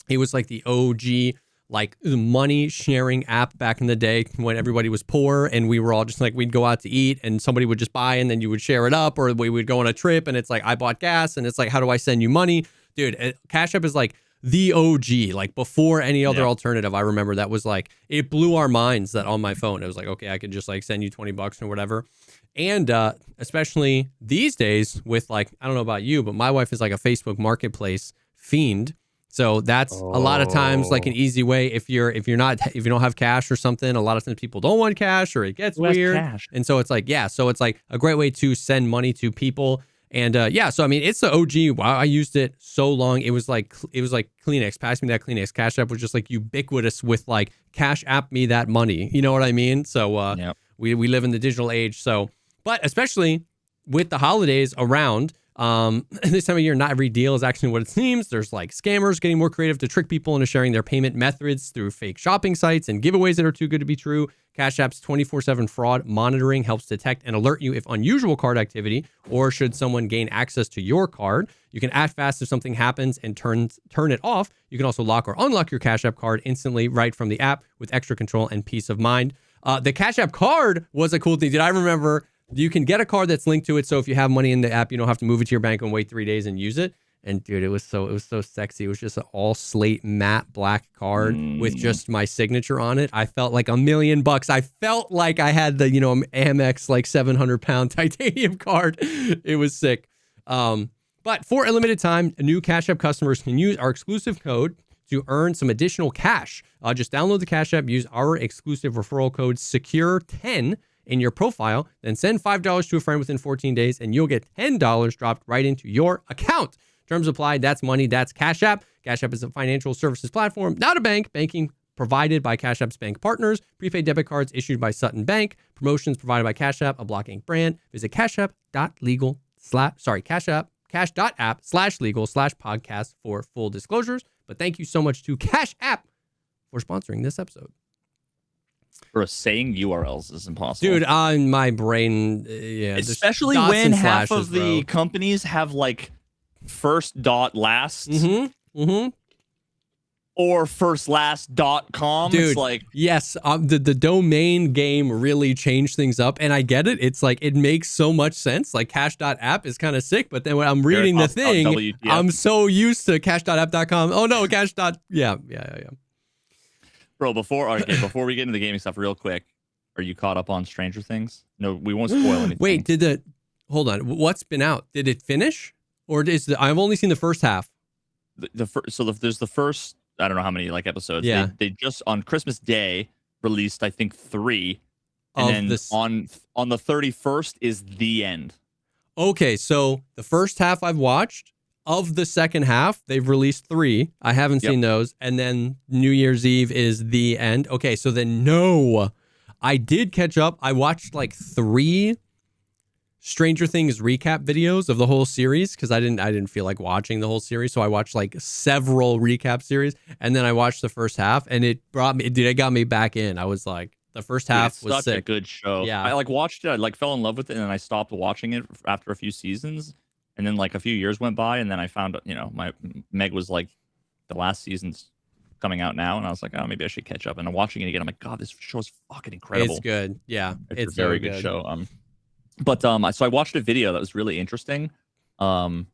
It was like the OG, like money sharing app back in the day when everybody was poor and we were all just like, we'd go out to eat and somebody would just buy and then you would share it up, or we would go on a trip and it's like, I bought gas and it's like, how do I send you money? Dude, Cash App is like the OG, like before any other alternative. I remember that was like, it blew our minds that on my phone, it was like, okay, I could just like send you $20 or whatever. And especially these days with like, I don't know about you, but my wife is like a Facebook marketplace fiend. So that's a lot of times like an easy way. If you don't have cash or something, a lot of times people don't want cash or it gets weird. Cash. And so it's like, so it's like a great way to send money to people. And so I mean, it's the OG. Wow, I used it so long. It was like Kleenex. Pass me that Kleenex. Cash App was just like ubiquitous with like Cash App me that money. You know what I mean? So we live in the digital age. So, but especially with the holidays around, this time of year, not every deal is actually what it seems. There's like scammers getting more creative to trick people into sharing their payment methods through fake shopping sites and giveaways that are too good to be true. Cash App's 24/7 fraud monitoring helps detect and alert you if unusual card activity or should someone gain access to your card. You can act fast if something happens and turn it off. You can also lock or unlock your Cash App card instantly right from the app with extra control and peace of mind. The Cash App card was a cool thing. Did I remember? You can get a card that's linked to it, so if you have money in the app, you don't have to move it to your bank and wait 3 days and use it. And dude, it was so sexy. It was just an all slate matte black card with just my signature on it. I felt like $1 million. I felt like I had the Amex like 700-pound titanium card. It was sick. But for a limited time, new Cash App customers can use our exclusive code to earn some additional cash. Just download the Cash App, use our exclusive referral code SECURE10 in your profile, then send $5 to a friend within 14 days, and you'll get $10 dropped right into your account. Terms apply. That's money. That's Cash App. Cash App is a financial services platform, not a bank. Banking provided by Cash App's bank partners. Prepaid debit cards issued by Sutton Bank. Promotions provided by Cash App, a Block Inc. brand. Visit cash.app/legal/podcast for full disclosures. But thank you so much to Cash App for sponsoring this episode. Bro, saying URLs is impossible. Dude, on my brain, especially when half of the companies have like first dot last or firstlast.com. Dude, it's like, yes, the domain game really changed things up, and I get it. It's like, it makes so much sense. Like cash.app is kind of sick, but then when I'm reading the thing, I'm so used to cash.app.com. Oh no, yeah. Bro, before we get into the gaming stuff real quick, are you caught up on Stranger Things? No, we won't spoil anything. Wait, hold on. What's been out? Did it finish? Or I've only seen the first half. There's the first, I don't know how many like episodes. Yeah. They just on Christmas Day released, I think 3. And then on the 31st is the end. Okay, so the first half I've watched. Of the second half, they've released 3. I haven't seen those. And then New Year's Eve is the end. Okay, so then no. I did catch up. I watched like 3 Stranger Things recap videos of the whole series because I didn't feel like watching the whole series, so I watched like several recap series, and then I watched the first half, and it got me back in. I was like, the first half was such sick. a good show. Yeah, I like watched it, I like fell in love with it, and then I stopped watching it after a few seasons, and then like a few years went by, and then I found, you know, my Meg was like, the last season's coming out now, and I was like, oh, maybe I should catch up. And I'm watching it again. I'm like, God, this show is fucking incredible. It's good. Yeah, it's a very good show. But so I watched a video that was really interesting, and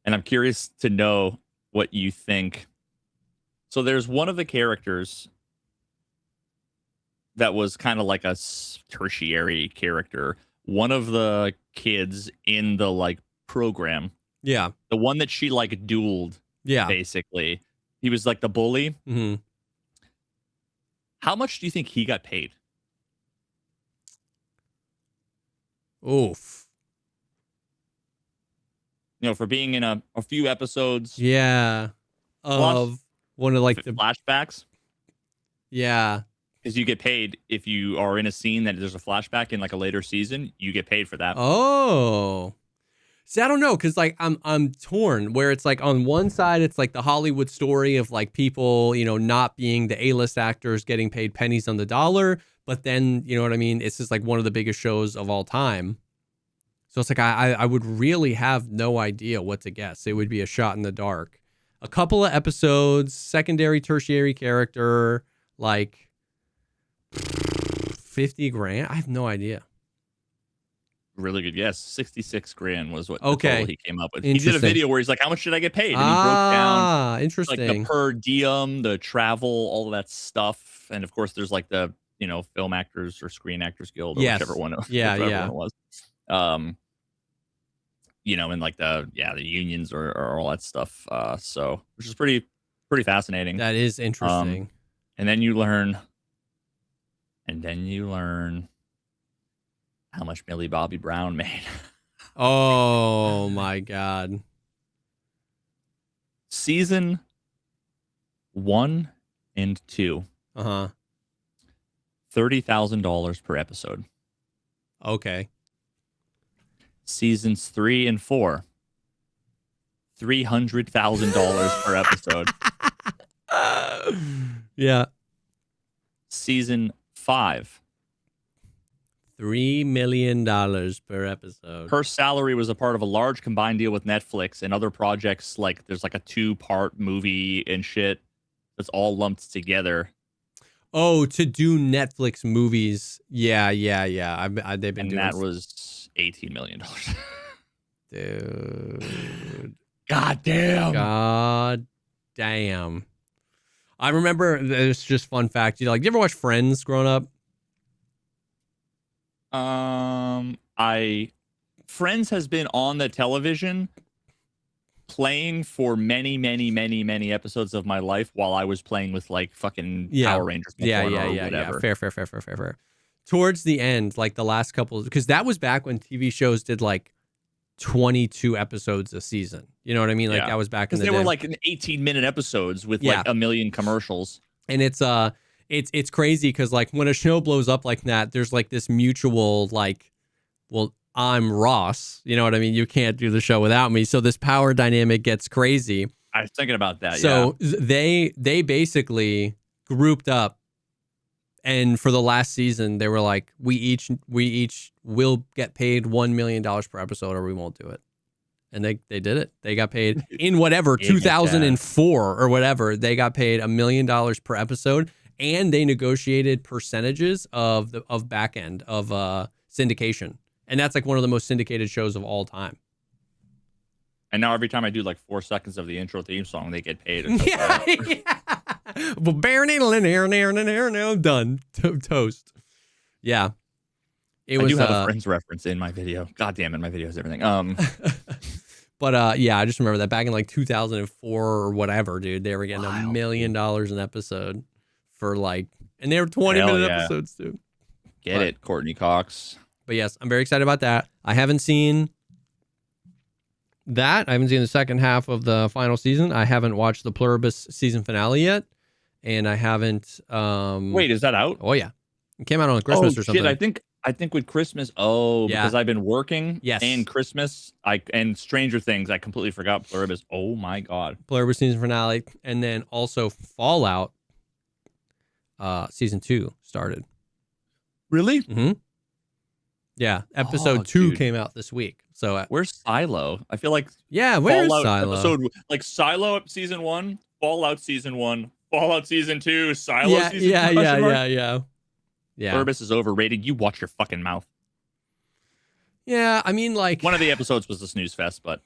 I'm curious to know what you think. So there's one of the characters that was kind of like a tertiary character. One of the kids in the like program. Yeah. The one that she like dueled. Yeah. Basically. He was like the bully. Mm-hmm. How much do you think he got paid? Oof. You know, for being in a few episodes. Yeah. Of one of like the flashbacks. Yeah. Because you get paid if you are in a scene that there's a flashback in like a later season, you get paid for that. Oh. See, I don't know, because like I'm torn where it's like on one side it's like the Hollywood story of like people, you know, not being the A-list actors getting paid pennies on the dollar, but then, you know what I mean, it's just like one of the biggest shows of all time. So it's like I would really have no idea what to guess. It would be a shot in the dark. A couple of episodes, secondary, tertiary character, like 50 grand. I have no idea. Really good guess. 66 grand was what the total he came up with. He did a video where he's like, how much should I get paid? And he broke down interesting. Like the per diem, the travel, all of that stuff. And of course there's like the, you know, Film Actors or Screen Actors Guild or whichever one it was. You know, and like the unions or all that stuff. So which is pretty fascinating. That is interesting. And then you learn how much Millie Bobby Brown made. Oh my God. Season 1 and 2. $30,000 per episode. Okay. Seasons 3 and 4. $300,000 per episode. Yeah. Season 5. $3 million per episode. Her salary was a part of a large combined deal with Netflix and other projects. Like there's like a 2-part movie and shit that's all lumped together. Oh, to do Netflix movies. Yeah. They've been and doing that was $18 million. Dude. God damn. I remember, it's just fun fact. You know, like, you ever watch Friends growing up? Friends has been on the television playing for many episodes of my life while I was playing with like fucking Power Rangers. Yeah. Fair. Towards the end, like the last couple, because that was back when TV shows did like 22 episodes a season. You know what I mean? Like that was back in the day. They were like 18-minute episodes with like a million commercials. And it's crazy because like when a show blows up like that, there's like this mutual like, well, I'm Ross. You know what I mean? You can't do the show without me. So this power dynamic gets crazy. I was thinking about that. So they basically grouped up, and for the last season, they were like, we each will get paid $1 million per episode, or we won't do it. And they did it. They got paid in whatever 2004 or whatever. They got paid $1 million per episode. And they negotiated percentages of back end of syndication, and that's like one of the most syndicated shows of all time. And now every time I do like 4 seconds of the intro theme song, they get paid. Yeah. Well, done. Toast. Yeah. I do have a Friends reference in my video. God damn it, my video has everything. But yeah, I just remember that back in like 2004 or whatever, dude. They were getting $1 million an episode. For like, and they were 20-minute episodes too. Get it, Courtney Cox. But yes, I'm very excited about that. I haven't seen that. I haven't seen the second half of the final season. I haven't watched the Pluribus season finale yet, and I haven't. Wait, is that out? Oh yeah, it came out on Christmas or something. Shit, I think with Christmas, because I've been working and Christmas, and Stranger Things, I completely forgot Pluribus. Oh my God. Pluribus season finale. And then also Fallout season 2 started. Really? Mm-hmm. Yeah. Episode 2 came out this week. So where's Silo? I feel like where's Silo? Episode, like Silo season 1, Fallout season 1, Fallout season 2, Silo season 2. Yeah. Pluribus is overrated. You watch your fucking mouth. Yeah, I mean, like, one of the episodes was the snooze fest, but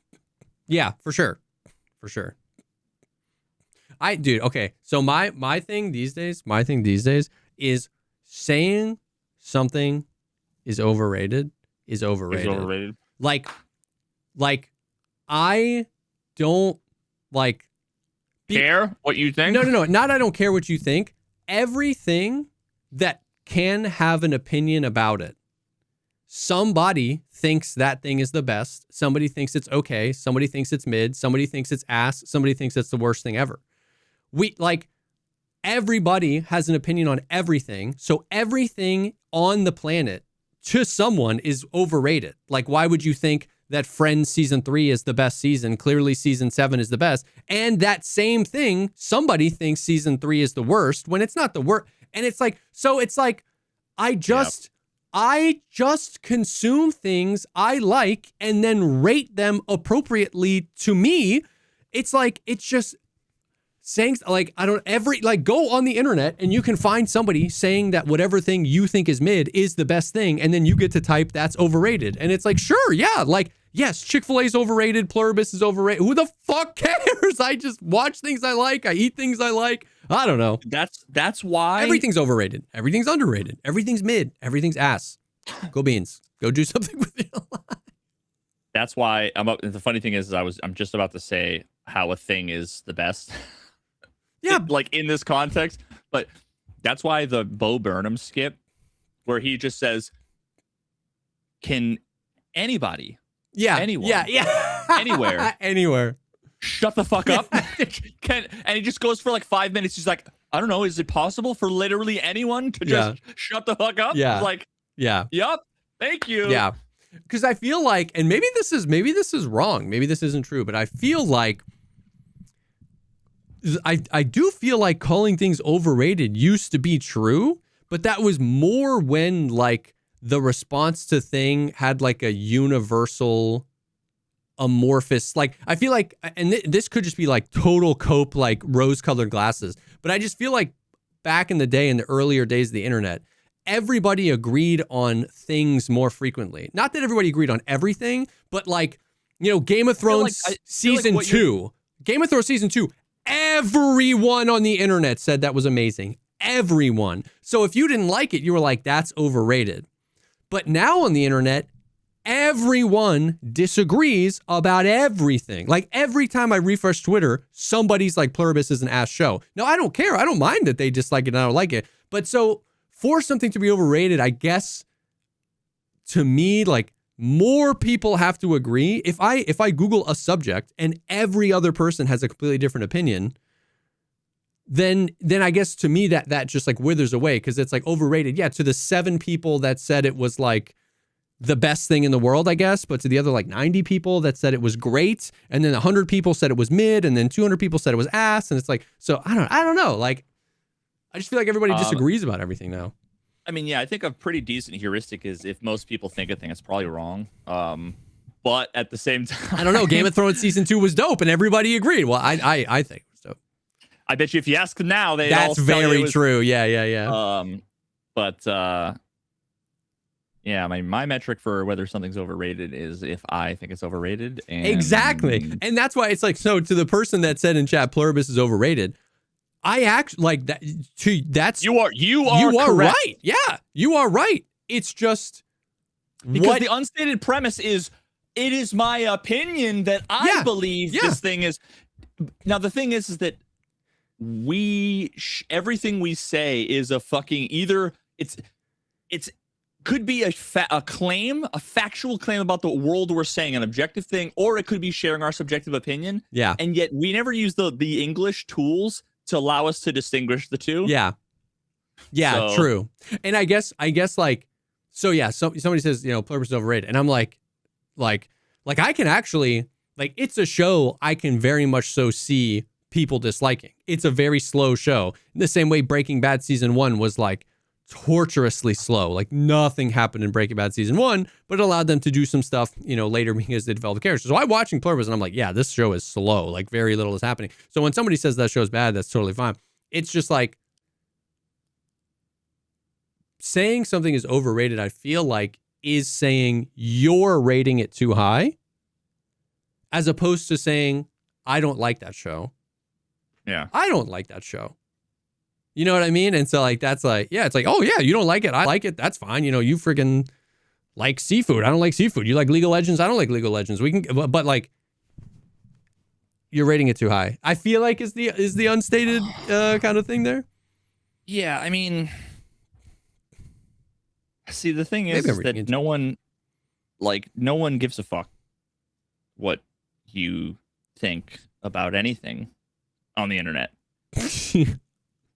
yeah, for sure. Okay. So my thing these days is saying something is overrated. Like I don't care what you think. No. Not I don't care what you think. Everything that can have an opinion about it. Somebody thinks that thing is the best. Somebody thinks it's okay. Somebody thinks it's mid. Somebody thinks it's ass. Somebody thinks it's the worst thing ever. Everybody has an opinion on everything. So everything on the planet to someone is overrated. Like, why would you think that Friends season 3 is the best season? Clearly season 7 is the best. And that same thing, somebody thinks season 3 is the worst when it's not the worst. And it's like, I just consume things I like and then rate them appropriately. To me, it's just saying, go on the internet and you can find somebody saying that whatever thing you think is mid is the best thing. And then you get to type that's overrated. And it's like, sure. Yeah. Like, yes, Chick-fil-A is overrated. Pluribus is overrated. Who the fuck cares? I just watch things I like. I eat things I like. I don't know. That's why everything's overrated. Everything's underrated. Everything's mid. Everything's ass. Go Beans. Go do something with your life. That's why the funny thing is I'm just about to say how a thing is the best. Yeah. Like in this context. But that's why the Bo Burnham skit where he just says, can anybody, anyone, anywhere, shut the fuck up? And he just goes for like 5 minutes. He's like, I don't know. Is it possible for literally anyone to just shut the fuck up? Yeah. Like, yup. Thank you. Yeah. Because I feel like, and maybe this is wrong. Maybe this isn't true, but I feel like I do feel like calling things overrated used to be true, but that was more when like the response to thing had like a universal amorphous, like I feel like, and this could just be like total cope, like rose-colored glasses, but I just feel like back in the day, in the earlier days of the internet, everybody agreed on things more frequently. Not that everybody agreed on everything, but like, Game of Thrones season 2. Game of Thrones season 2. Everyone on the internet said that was amazing. Everyone. So if you didn't like it, you were like, that's overrated. But now on the internet, everyone disagrees about everything. Like every time I refresh Twitter, somebody's like, Pluribus is an ass show. No, I don't care. I don't mind that they dislike it and I don't like it. But so for something to be overrated, I guess to me, like more people have to agree. If I Google a subject and every other person has a completely different opinion, then I guess to me that just like withers away, because it's like overrated. Yeah, to the 7 people that said it was like the best thing in the world, I guess, but to the other like 90 people that said it was great, and then 100 people said it was mid, and then 200 people said it was ass, and it's like, so I don't know. Like, I just feel like everybody disagrees about everything now. I mean, yeah, I think a pretty decent heuristic is if most people think a thing, it's probably wrong. But at the same time, I don't know. Game of Thrones season 2 was dope, and everybody agreed. Well, I think it was dope. I bet you if you ask them now, that's very true. Yeah. But yeah, my metric for whether something's overrated is if I think it's overrated. And exactly, and that's why it's like, so to the person that said in chat Pluribus is overrated, I actually like that. That's you are correct. Right. Yeah, you are right. It's just because the unstated premise is it is my opinion that I believe this thing is. Now the thing is that everything we say is a fucking either it's could be a claim, a factual claim about the world we're saying, an objective thing, or it could be sharing our subjective opinion. Yeah, and yet we never use the English tools to allow us to distinguish the two. Yeah, so. True. And I guess like So yeah, somebody says, Pluribus is overrated, and I'm like I can actually, like, it's a show I can very much so see people disliking. It's a very slow show. In the same way Breaking Bad season 1 was like torturously slow. Like nothing happened in Breaking Bad season 1, but it allowed them to do some stuff, later because they developed the characters. So I'm watching Pluribus and I'm like, yeah, this show is slow. Like very little is happening. So when somebody says that show is bad, that's totally fine. It's just like saying something is overrated, I feel like, is saying you're rating it too high, as opposed to saying, I don't like that show. Yeah. I don't like that show. You know what I mean? And so like, that's like, yeah, it's like, oh yeah, you don't like it. I like it. That's fine. You freaking like seafood. I don't like seafood. You like League of Legends. I don't like League of Legends. We can, but like, you're rating it too high. I feel like is the unstated kind of thing there. Yeah. I mean, see, the thing is that no one gives a fuck what you think about anything on the internet.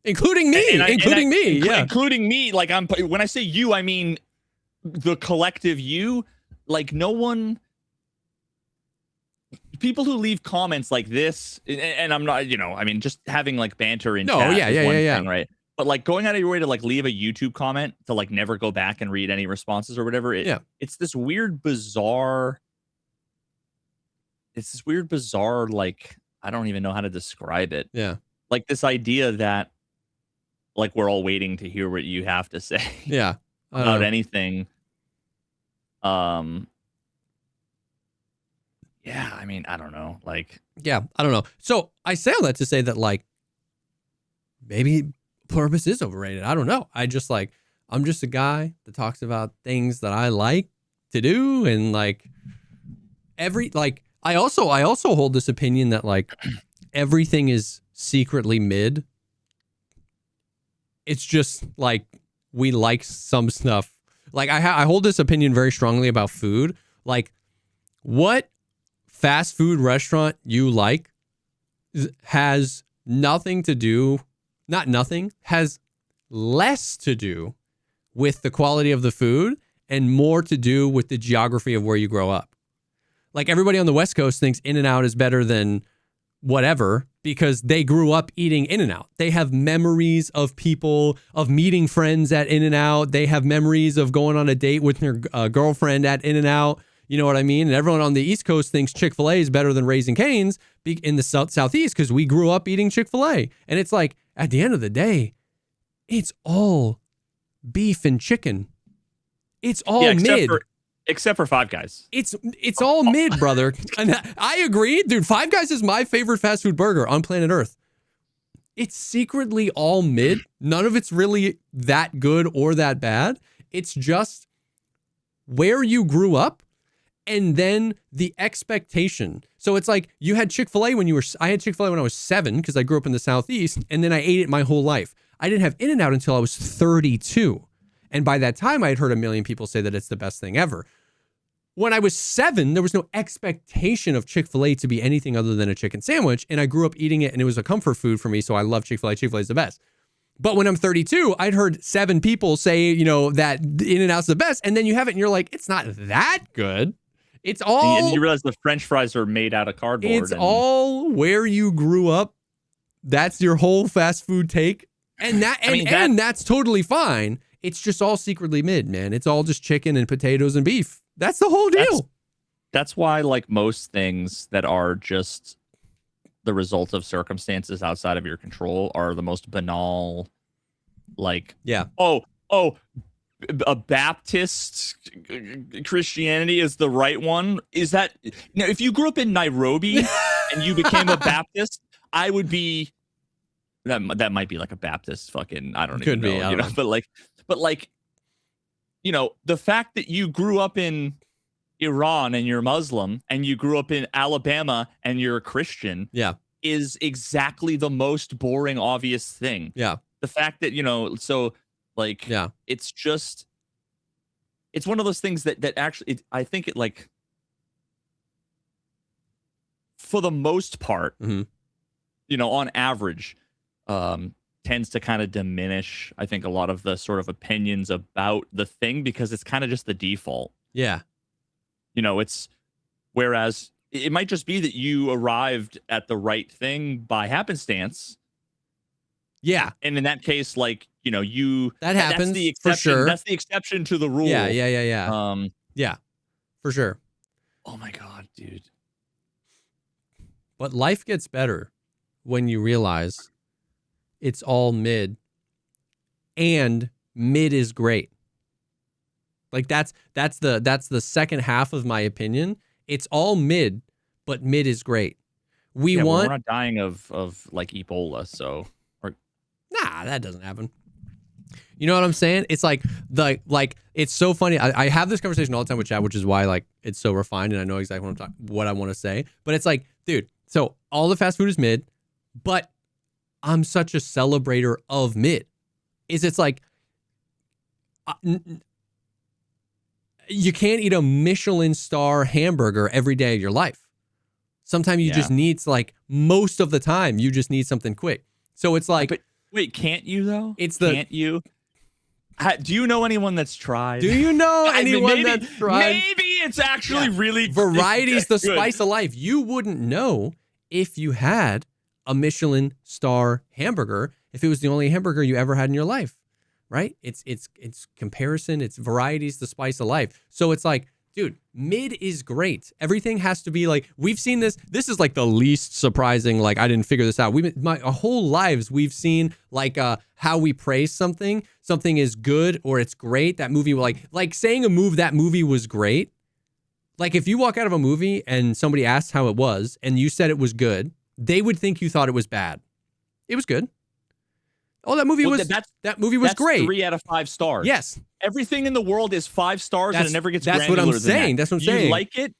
Including me, including me. Like when I say you, I mean the collective you. Like no one, people who leave comments like this, and I'm not, I mean, just having like banter in chat is one thing, right? But like going out of your way to like leave a YouTube comment to like never go back and read any responses or whatever. It's this weird, bizarre. It's this weird, bizarre, like, I don't even know how to describe it. Yeah. Like this idea that like we're all waiting to hear what you have to say. Yeah. About anything. Yeah, I mean, I don't know. Like, yeah, I don't know. So I say all that to say that like maybe Pluribus is overrated. I don't know. I'm just a guy that talks about things that I like to do, and like I also hold this opinion that like everything is secretly mid. It's just like we like some stuff. Like I hold this opinion very strongly about food. Like what fast food restaurant you like has nothing to do, not nothing, has less to do with the quality of the food and more to do with the geography of where you grow up. Like everybody on the West Coast thinks In-N-Out is better than whatever because they grew up eating In-N-Out. They have memories of people, of meeting friends at In-N-Out. They have memories of going on a date with their girlfriend at In-N-Out. You know what I mean? And everyone on the East Coast thinks Chick-fil-A is better than Raising Cane's in the Southeast because we grew up eating Chick-fil-A. And it's like, at the end of the day, it's all beef and chicken. It's all mid. Except for Five Guys. It's all mid, brother. And I agree. Dude, Five Guys is my favorite fast food burger on planet Earth. It's secretly all mid. None of it's really that good or that bad. It's just where you grew up and then the expectation. So it's like you had Chick-fil-A I had Chick-fil-A when I was 7 because I grew up in the Southeast, and then I ate it my whole life. I didn't have In-N-Out until I was 32. And by that time, I had heard a million people say that it's the best thing ever. When I was 7, there was no expectation of Chick-fil-A to be anything other than a chicken sandwich. And I grew up eating it, and it was a comfort food for me. So I love Chick-fil-A. Chick-fil-A is the best. But when I'm 32, I'd heard 7 people say, that In-N-Out's the best. And then you have it, and you're like, it's not that good. It's all. And you realize the French fries are made out of cardboard. It's all where you grew up. That's your whole fast food take. And that's totally fine. It's just all secretly mid, man. It's all just chicken and potatoes and beef. That's the whole deal. That's why, like most things that are just the result of circumstances outside of your control are the most banal. Like, yeah. A Baptist Christianity is the right one. Is that now? If you grew up in Nairobi and you became a Baptist, I would be. That might be like a Baptist fucking. I don't even know. But like, the fact that you grew up in Iran and you're Muslim, and you grew up in Alabama and you're a Christian, is exactly the most boring, obvious thing. Yeah. The fact that, it's just, it's one of those things that actually, I think it like, for the most part, on average, tends to kind of diminish, I think, a lot of the sort of opinions about the thing because it's kind of just the default. Yeah. You know, it's whereas it might just be that you arrived at the right thing by happenstance. Yeah. And in that case, like, you know, that happens that's the exception, for sure. That's the exception to the rule. Yeah. Yeah, for sure. Oh my God, dude. But life gets better when you realize it's all mid, and mid is great. Like that's the second half of my opinion. It's all mid, but mid is great. We're not dying of like Ebola, so nah, that doesn't happen. You know what I'm saying? It's like it's so funny. I have this conversation all the time with Chad, which is why like it's so refined and I know exactly what I want to say. But it's like, dude, so all the fast food is mid, but I'm such a celebrator of mid. It's like you can't eat a Michelin star hamburger every day of your life. Sometimes you just need like most of the time you just need something quick. So it's like, but wait, can't you though? Can't you? Do you know anyone that's tried? Do you know anyone that's tried? Maybe it's actually really variety's the spice of life. You wouldn't know if you had a Michelin star hamburger if it was the only hamburger you ever had in your life, right? It's comparison. It's variety's the spice of life. So it's like, dude, mid is great. Everything has to be like, we've seen this. This is like the least surprising. Like, I didn't figure this out. Our whole lives, we've seen like how we praise something. Something is good or it's great. That movie, like saying that movie was great. Like if you walk out of a movie and somebody asked how it was and you said it was good, they would think you thought it was bad. It was good. Oh, that movie was great. 3 out of 5 stars. Yes. Everything in the world is 5 stars and it never gets That's what I'm saying. That's what I'm saying. You like it?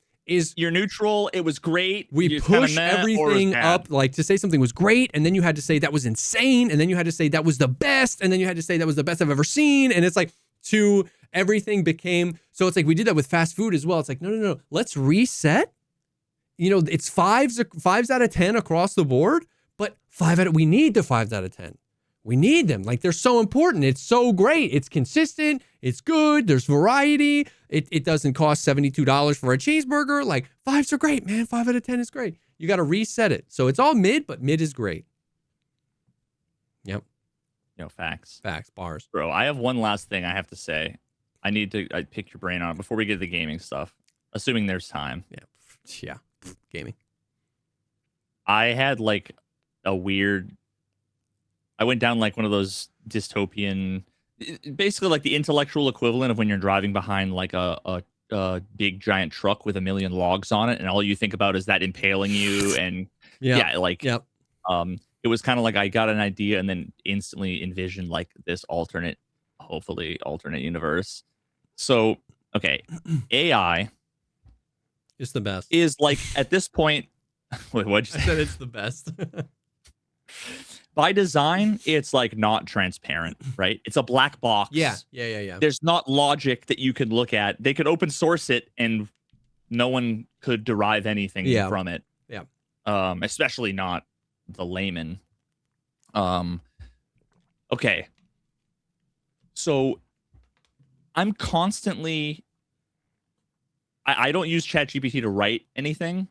You're neutral. It was great. We push everything up, like to say something was great, and then you had to say that was insane, and then you had to say that was the best, and then you had to say that was the best I've ever seen, and it's like everything became, so it's like we did that with fast food as well. It's like, no, let's reset. You know, it's fives out of 10 across the board, but we need the 5s out of 10. We need them. Like, they're so important. It's so great. It's consistent. It's good. There's variety. It doesn't cost $72 for a cheeseburger. Like, 5s are great, man. 5 out of 10 is great. You got to reset it. So it's all mid, but mid is great. Yep. Facts. Facts. Bars. Bro, I have one last thing I have to say. I pick your brain on it before we get to the gaming stuff, assuming there's time. Yeah. Gaming. I had like I went down like one of those dystopian, basically like the intellectual equivalent of when you're driving behind like a big giant truck with a million logs on it, and all you think about is that impaling you, and it was kind of like I got an idea and then instantly envisioned like this hopefully alternate universe. So okay, AI is the best. Is like at this point, wait, what'd you say? I said it's the best. By design, it's like not transparent, right? It's a black box. Yeah. There's not logic that you could look at. They could open source it and no one could derive anything from it. Yeah. Especially not the layman. Okay. So I'm constantly I don't use ChatGPT to write anything,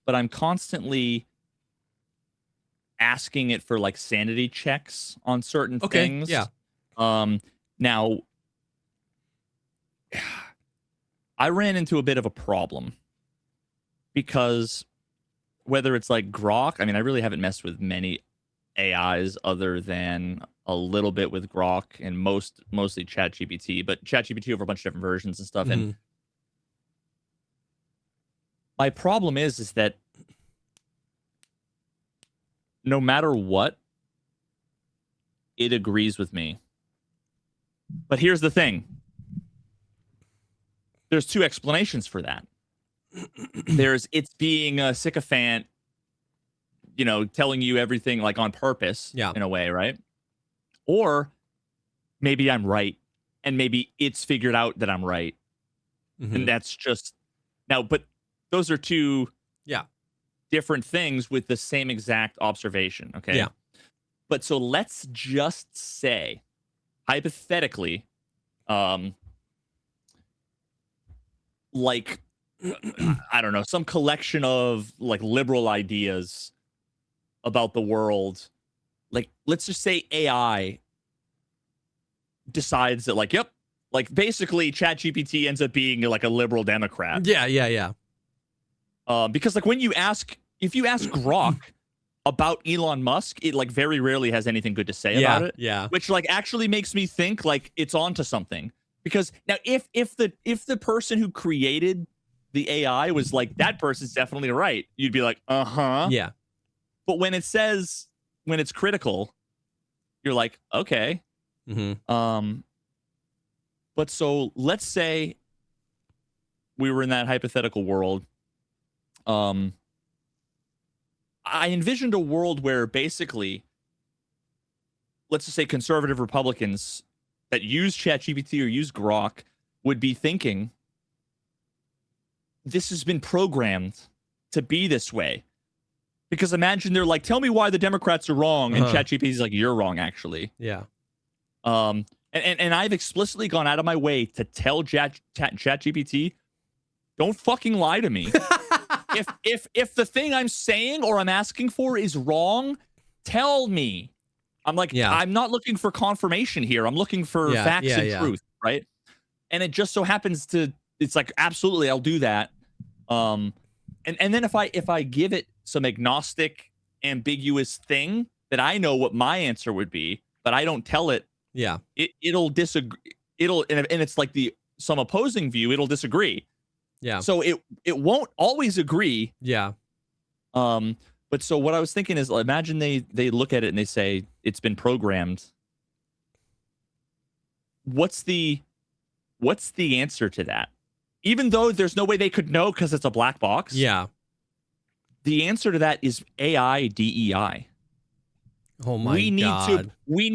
but I'm constantly asking it for like sanity checks on certain things. Yeah. Now I ran into a bit of a problem because whether it's like Grok, I mean, I really haven't messed with many AIs other than a little bit with Grok and mostly ChatGPT, but ChatGPT over a bunch of different versions and stuff. And my problem is that no matter what, it agrees with me. But here's the thing. There's 2 explanations for that. There's it's being a sycophant, telling you everything like on purpose in a way, right? Or maybe I'm right and maybe it's figured out that I'm right. And that's just now, but those are 2 different things with the same exact observation. Okay. Yeah. But so let's just say, hypothetically, like, I don't know, some collection of like liberal ideas about the world. Like, let's just say AI decides that, like, yep, like basically ChatGPT ends up being like a liberal Democrat. Yeah. Because like if you ask Grok about Elon Musk, it like very rarely has anything good to say about it. Yeah. Which like actually makes me think like it's onto something. Because now if the person who created the AI was like, that person's definitely right, you'd be like, uh-huh. Yeah. But when it's critical, you're like, okay. Mm-hmm. But so let's say we were in that hypothetical world. I envisioned a world where basically, let's just say conservative Republicans that use ChatGPT or use Grok would be thinking, this has been programmed to be this way. Because imagine they're like, tell me why the Democrats are wrong. And ChatGPT is like, you're wrong, actually. Yeah. And I've explicitly gone out of my way to tell ChatGPT, don't fucking lie to me. If the thing I'm saying or I'm asking for is wrong, tell me. I'm like, I'm not looking for confirmation here. I'm looking for facts and truth, right? And it just so happens it's like, absolutely, I'll do that. And then if I give it some agnostic, ambiguous thing that I know what my answer would be, but I don't tell it, it'll disagree. And it's like some opposing view, it'll disagree. Yeah. So it won't always agree. Yeah. But so what I was thinking is, imagine they look at it and they say it's been programmed. What's the answer to that? Even though there's no way they could know because it's a black box. Yeah. The answer to that is AI DEI. Oh my God. We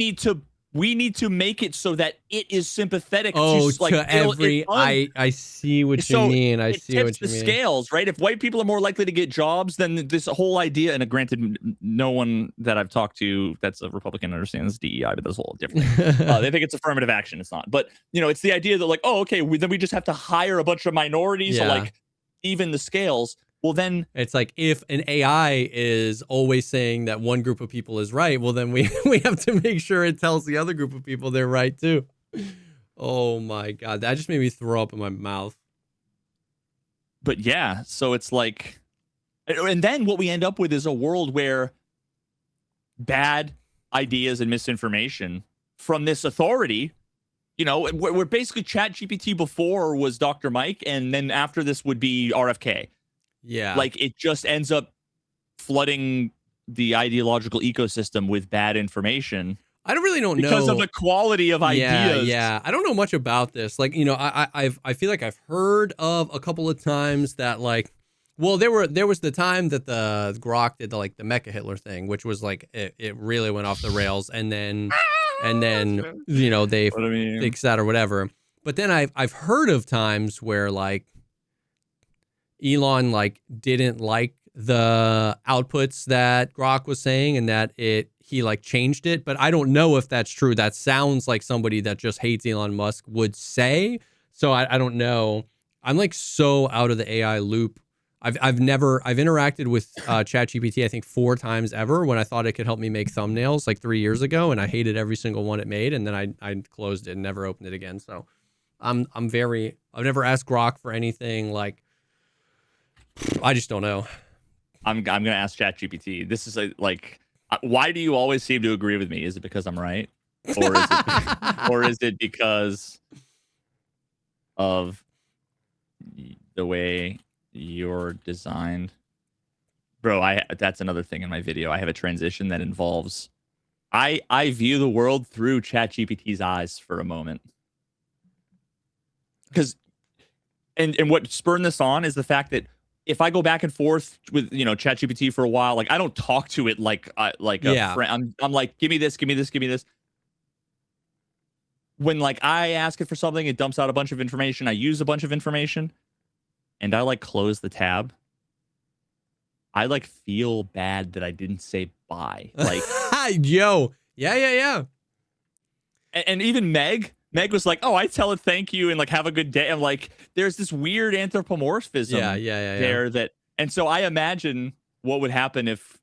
need to make it so that it is sympathetic to like every. I see what you mean. I see what you mean. It tips the scales, right? If white people are more likely to get jobs, then this whole idea, and granted, no one that I've talked to that's a Republican understands DEI, but that's a whole different thing. They think it's affirmative action. It's not. But it's the idea that like, oh, okay, then we just have to hire a bunch of minorities to like even the scales. Well, then it's like, if an AI is always saying that one group of people is right, well, then we have to make sure it tells the other group of people they're right too. Oh my God, that just made me throw up in my mouth. But yeah, so it's like, and then what we end up with is a world where bad ideas and misinformation from this authority, where basically ChatGPT before was Dr. Mike, and then after this would be RFK. Yeah. Like, it just ends up flooding the ideological ecosystem with bad information. I don't know because of the quality of ideas. Yeah. I don't know much about this. Like, I feel like I've heard of a couple of times that like, well, there was the time that the Grok did the Mecha Hitler thing, which was like it really went off the rails, and then they fixed that or whatever. But then I've heard of times where like Elon didn't like the outputs that Grok was saying, and that he changed it, but I don't know if that's true. That sounds like somebody that just hates Elon Musk would say. So I don't know. I'm so out of the AI loop. I've interacted with ChatGPT I think 4 times ever when I thought it could help me make thumbnails 3 years ago, and I hated every single one it made, and then I closed it and never opened it again. So I've never asked Grok for anything. I just don't know. I'm gonna ask ChatGPT. This is why do you always seem to agree with me? Is it because I'm right, or is it because of the way you're designed? Bro, that's another thing in my video. I have a transition that involves I view the world through ChatGPT's eyes for a moment. Because and what spurred this on is the fact that if I go back and forth with ChatGPT for a while, I don't talk to it like a friend. I'm like, give me this. When I ask it for something, it dumps out a bunch of information. I use a bunch of information, and I close the tab. I feel bad that I didn't say bye. Yo, Yeah. And even Meg was like, oh, I tell it thank you and like have a good day. I'm like, there's this weird anthropomorphism there that, and so I imagine what would happen if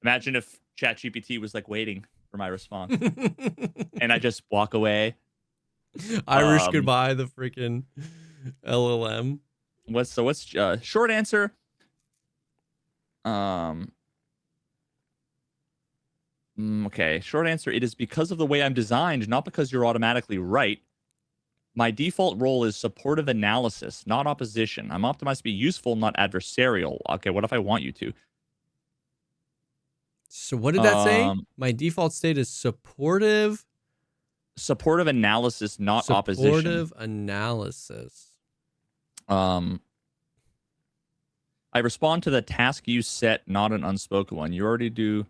ChatGPT was like waiting for my response and I just walk away. Irish goodbye, the freaking LLM. What's short answer? Okay, short answer. It is because of the way I'm designed, not because you're automatically right. My default role is supportive analysis, not opposition. I'm optimized to be useful, not adversarial. Okay, what if I want you to? So what did that say? My default state is supportive. Supportive analysis, not opposition. Supportive analysis. I respond to the task you set, not an unspoken one. Okay,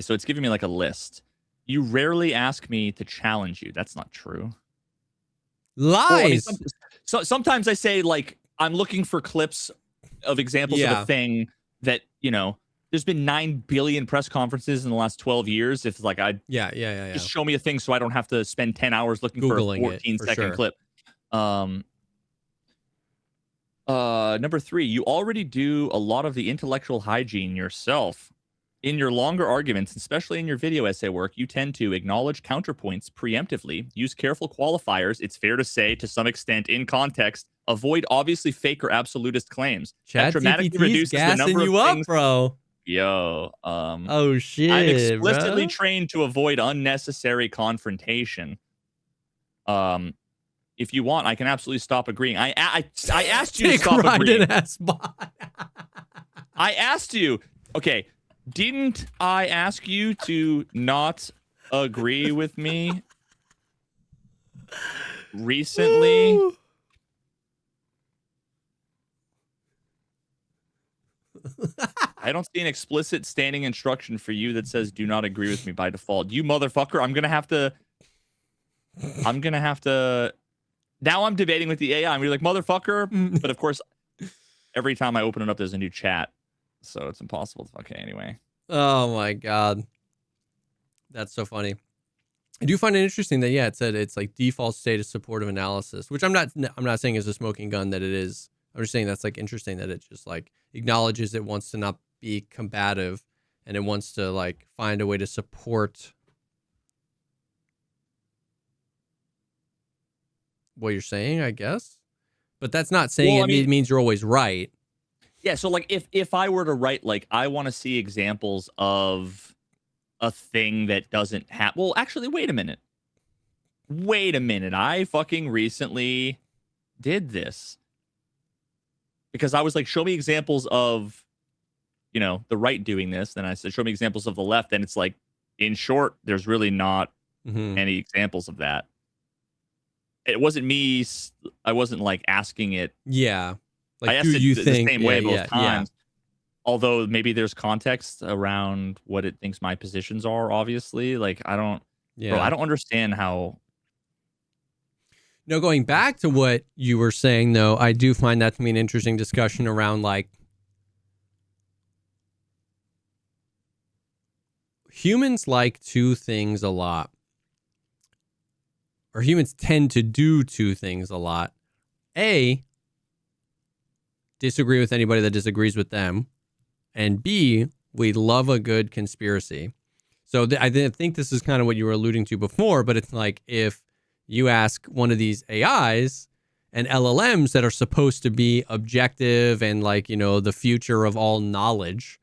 so it's giving me like a list. You rarely ask me to challenge you. That's not true. Lies. Sometimes I say like I'm looking for clips of examples of a thing that, there's been 9 billion press conferences in the last 12 years. If like just show me a thing so I don't have to spend 10 hours looking Googling for a 14-second clip. Number 3, you already do a lot of the intellectual hygiene yourself. In your longer arguments, especially in your video essay work, you tend to acknowledge counterpoints preemptively, use careful qualifiers, it's fair to say, to some extent, in context, avoid obviously fake or absolutist claims. That dramatically reduces the number of things. Bro. Yo. Oh, shit, I'm explicitly trained to avoid unnecessary confrontation. If you want, I can absolutely stop agreeing. I asked you to stop agreeing. I asked you. Okay. Didn't I ask you to not agree with me recently? I don't see an explicit standing instruction for you that says do not agree with me by default. You motherfucker, I'm going to have to now I'm debating with the AI. I'm like, motherfucker. But of course, every time I open it up, there's a new chat. So it's impossible to. Okay, anyway. Oh my god, that's so funny. I do find it interesting that it said it's like default state is supportive analysis, which I'm not saying is a smoking gun that it is. I'm just saying that's like interesting that it just like acknowledges it wants to not be combative and it wants to like find a way to support what you're saying, I guess. But that's not saying it means you're always right. Yeah, so like if I were to write like I want to see examples of a thing that doesn't happen. Well, actually, wait a minute. I fucking recently did this. Because I was like, show me examples of, the right doing this. Then I said, show me examples of the left. And it's like, in short, there's really not any examples of that. It wasn't me. I wasn't like asking it. Yeah. Like, I asked it the same way both times. Although maybe there's context around what it thinks my positions are, obviously. Like, I don't understand how. No, going back to what you were saying, though, I do find that to be an interesting discussion around like humans like two things a lot. Or humans tend to do two things a lot. A, disagree with anybody that disagrees with them. And B, we love a good conspiracy. So I think this is kind of what you were alluding to before, but it's like if you ask one of these AIs and LLMs that are supposed to be objective and like, the future of all knowledge,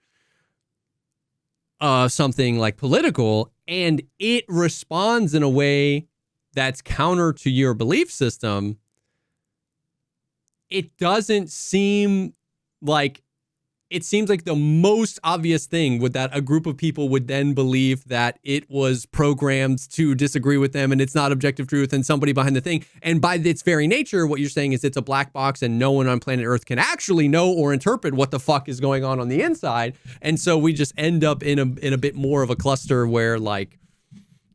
something like political, and it responds in a way that's counter to your belief system, it doesn't seem like, it seems like the most obvious thing would that a group of people would then believe that it was programmed to disagree with them and it's not objective truth and somebody behind the thing. And by its very nature, what you're saying is it's a black box and no one on planet Earth can actually know or interpret what the fuck is going on the inside. And so we just end up in a bit more of a cluster where like,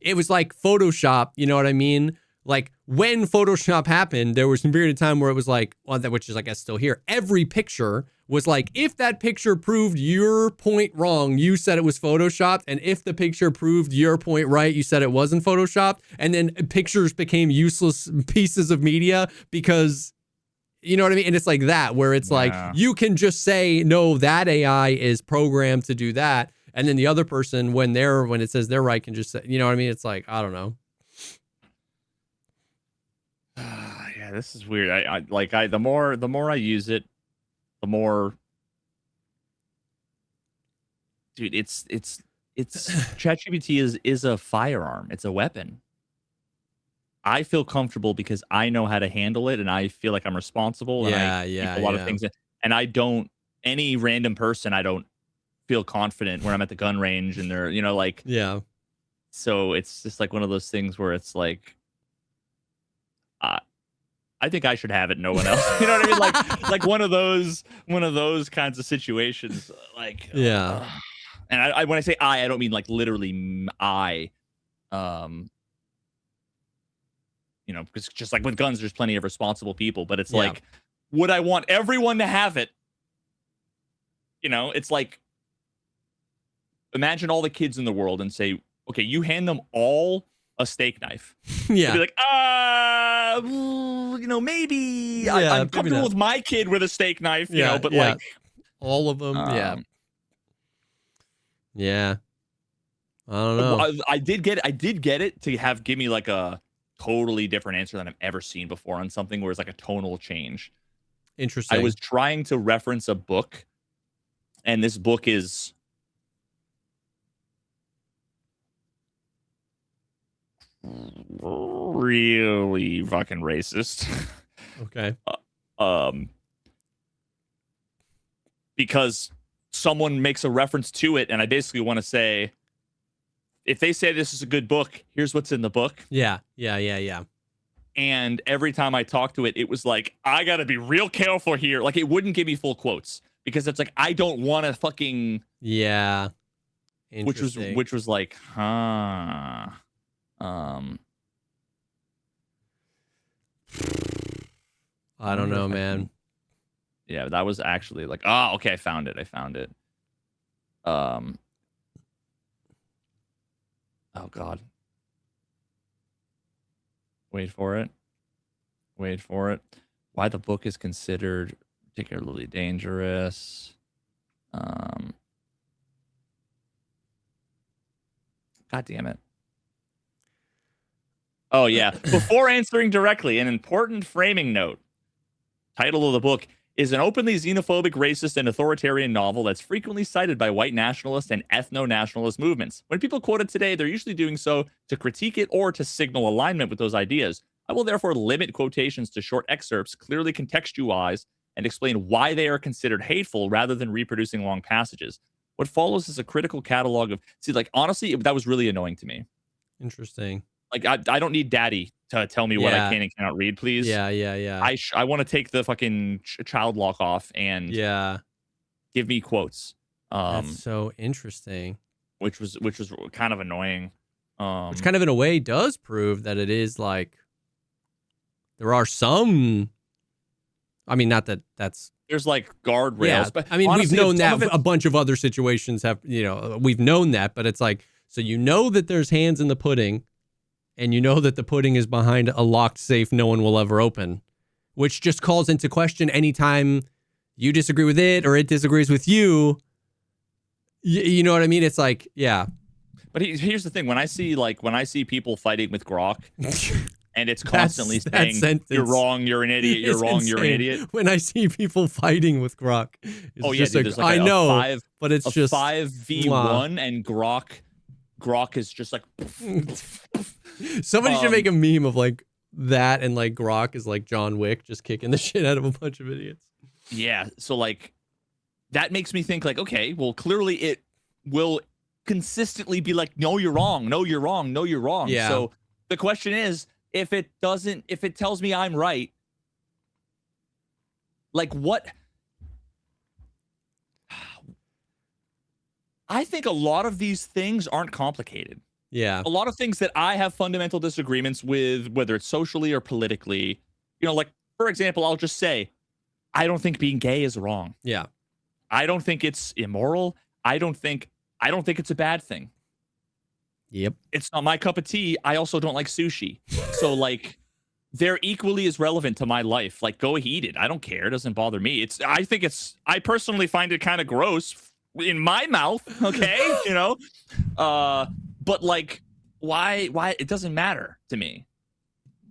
it was like Photoshop, you know what I mean? Like when Photoshop happened, there was some period of time where it was like, well, which is I guess still here, every picture was like, if that picture proved your point wrong, you said it was photoshopped, and if the picture proved your point right, you said it wasn't photoshopped, and then pictures became useless pieces of media because, you know what I mean? And it's like that, where it's like, you can just say, no, that AI is programmed to do that, and then the other person, when it says they're right, can just say, you know what I mean? It's like, I don't know. Yeah, this is weird. The more I use it, the more, dude, it's ChatGPT is a firearm. It's a weapon. I feel comfortable because I know how to handle it, and I feel like I'm responsible. And I keep a lot of things. And I don't, any random person, I don't feel confident when I'm at the gun range and they're, yeah. So it's just like one of those things where it's like, I think I should have it. No one else. You know what I mean? Like one of those kinds of situations. Like, yeah. And I when I say I don't mean like literally I. Because just like with guns, there's plenty of responsible people, but it's like, would I want everyone to have it? It's like, imagine all the kids in the world and say, okay, you hand them all a steak knife. Yeah. They'd be like, maybe I'm comfortable with my kid with a steak knife, but like all of them. Yeah. I don't know. I did get it to give me like a totally different answer than I've ever seen before on something where it's like a tonal change. Interesting. I was trying to reference a book, and this book is really fucking racist. Okay. Because someone makes a reference to it, and I basically want to say, if they say this is a good book, here's what's in the book. Yeah. And every time I talked to it, it was like, I got to be real careful here. Like, it wouldn't give me full quotes because it's like, I don't want to fucking. Yeah. Which was like, huh. I don't know, man. Yeah, that was actually like, oh, okay, I found it. Oh God. Wait for it. Why the book is considered particularly dangerous. God damn it. Oh, yeah. Before answering directly, an important framing note. Title of the book is an openly xenophobic, racist, and authoritarian novel that's frequently cited by white nationalist and ethno-nationalist movements. When people quote it today, they're usually doing so to critique it or to signal alignment with those ideas. I will therefore limit quotations to short excerpts, clearly contextualize, and explain why they are considered hateful rather than reproducing long passages. What follows is a critical catalog of... See, like, honestly, that was really annoying to me. Interesting. Like, I don't need daddy to tell me what I can and cannot read, please. Yeah. I want to take the fucking child lock off and give me quotes. That's so interesting. Which was kind of annoying. Which kind of in a way does prove that it is like there are some. I mean, not that that's. There's like guardrails, yeah, but I mean, honestly, we've known that a bunch of other situations have. We've known that, but it's like, so that there's hands in the pudding. And that the pudding is behind a locked safe no one will ever open, which just calls into question anytime you disagree with it or it disagrees with you. You know what I mean? It's like, yeah. But here's the thing. When I see people fighting with Grok and it's constantly saying, you're wrong, you're an idiot, you're wrong, insane. You're an idiot. When I see people fighting with Grok, it's just dude, like I know, but it's just 5v1 and Grok is just like... Somebody should make a meme of like that, and like Grok is like John Wick just kicking the shit out of a bunch of idiots. Yeah, so like that makes me think like, okay, well, clearly it will consistently be like, no, you're wrong, no, you're wrong, no, you're wrong. Yeah. So the question is, if it tells me I'm right, like what? I think a lot of these things aren't complicated. Yeah. A lot of things that I have fundamental disagreements with, whether it's socially or politically, like, for example, I'll just say, I don't think being gay is wrong. Yeah. I don't think it's immoral. I don't think it's a bad thing. Yep. It's not my cup of tea. I also don't like sushi. So like they're equally as relevant to my life. Like go eat it. I don't care. It doesn't bother me. I personally find it kind of gross in my mouth. Okay. You know? But like why it doesn't matter to me.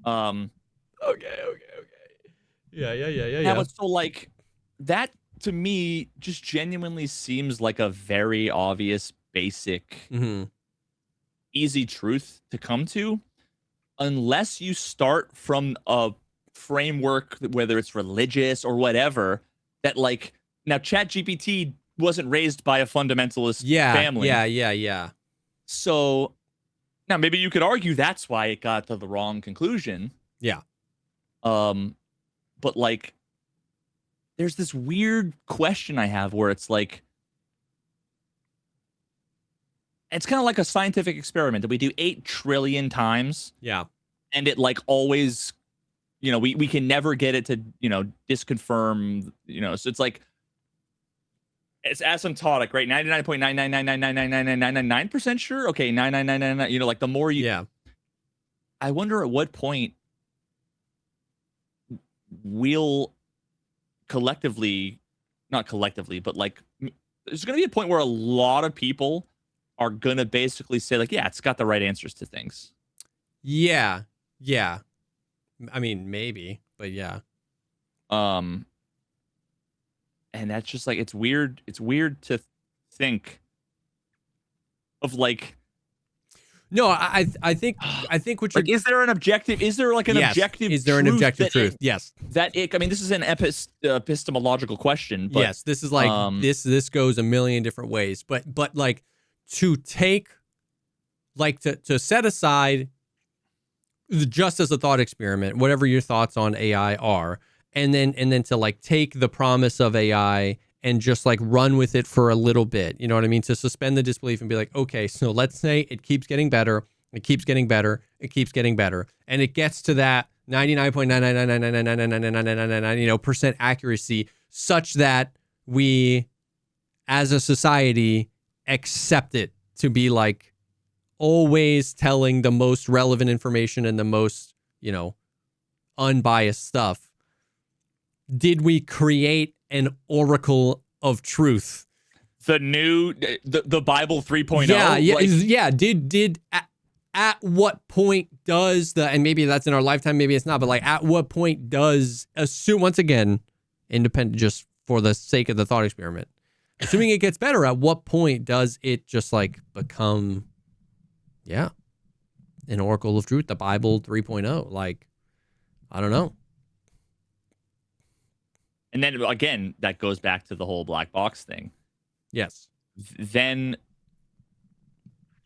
Okay. Yeah. But so like that to me just genuinely seems like a very obvious, basic, easy truth to come to, unless you start from a framework, whether it's religious or whatever, that like now ChatGPT wasn't raised by a fundamentalist family. Yeah. So now maybe you could argue that's why it got to the wrong conclusion. Yeah. But like there's this weird question I have where it's like, it's kind of like a scientific experiment that we do 8 trillion times. Yeah. And it like always, you know, we can never get it to, you know, disconfirm, you know, so it's like, it's asymptotic, right? 99.999999999% sure. Okay. 9999, you know, like the more you, I wonder at what point we'll not collectively, but like there's going to be a point where a lot of people are going to basically say like, yeah, it's got the right answers to things. Yeah. I mean, maybe, but yeah. And that's just like, it's weird. It's weird to think of like, no, I think what you're like, is there an objective? Is there like an objective? Is there an objective truth? Yes. I mean, this is an epistemological question, but yes, this is like, this goes a million different ways, but like to take, like to set aside just as a thought experiment, whatever your thoughts on AI are, and then to like take the promise of AI and just like run with it for a little bit. You know what I mean? To suspend the disbelief and be like, okay, so let's say it keeps getting better. It keeps getting better. It keeps getting better. And it gets to that 99.999999999, percent accuracy such that we as a society accept it to be like always telling the most relevant information and the most, unbiased stuff. Did we create an oracle of truth? The new, the Bible 3.0? Yeah. Did at what point does and maybe that's in our lifetime, maybe it's not, but like at what point does, assume, once again, independent, just for the sake of the thought experiment, assuming it gets better, at what point does it just like become, an oracle of truth, the Bible 3.0? Like, I don't know. And then again, that goes back to the whole black box thing. Yes. Then,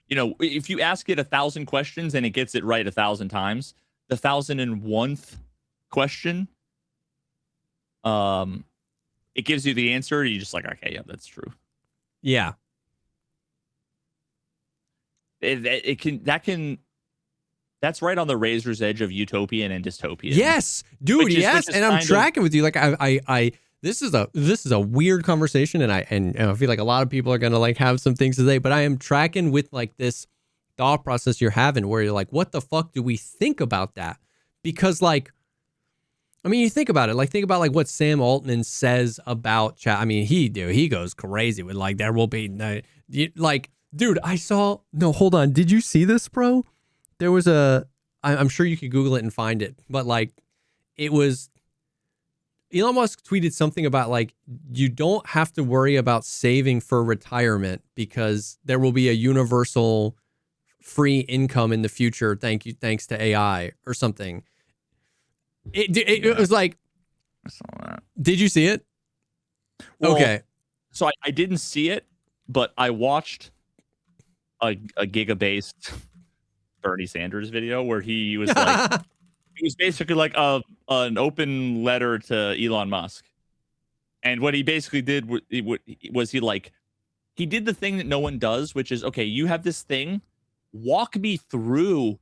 if you ask it 1,000 questions and it gets it right 1,000 times, the 1,001th question, it gives you the answer. You're just like, okay, yeah, that's true. Yeah. That's right on the razor's edge of utopian and dystopian. Yes, dude. Yes, and I'm tracking with you. Like this is a weird conversation, and I feel like a lot of people are gonna like have some things to say, but I am tracking with like this thought process you're having, where you're like, what the fuck do we think about that? Because like, I mean, you think about it. Like, think about like what Sam Altman says about chat. I mean, he goes crazy with like there will be no, like, dude. No, hold on. Did you see this, bro? There was I'm sure you could Google it and find it, but like it was, Elon Musk tweeted something about like, you don't have to worry about saving for retirement because there will be a universal free income in the future. Thanks to AI or something. It was like, I saw that. Did you see it? Well, okay. So I didn't see it, but I watched a Giga-based Bernie Sanders video where he was like, it was basically like an open letter to Elon Musk. And what he basically did was he did the thing that no one does, which is, okay, you have this thing, walk me through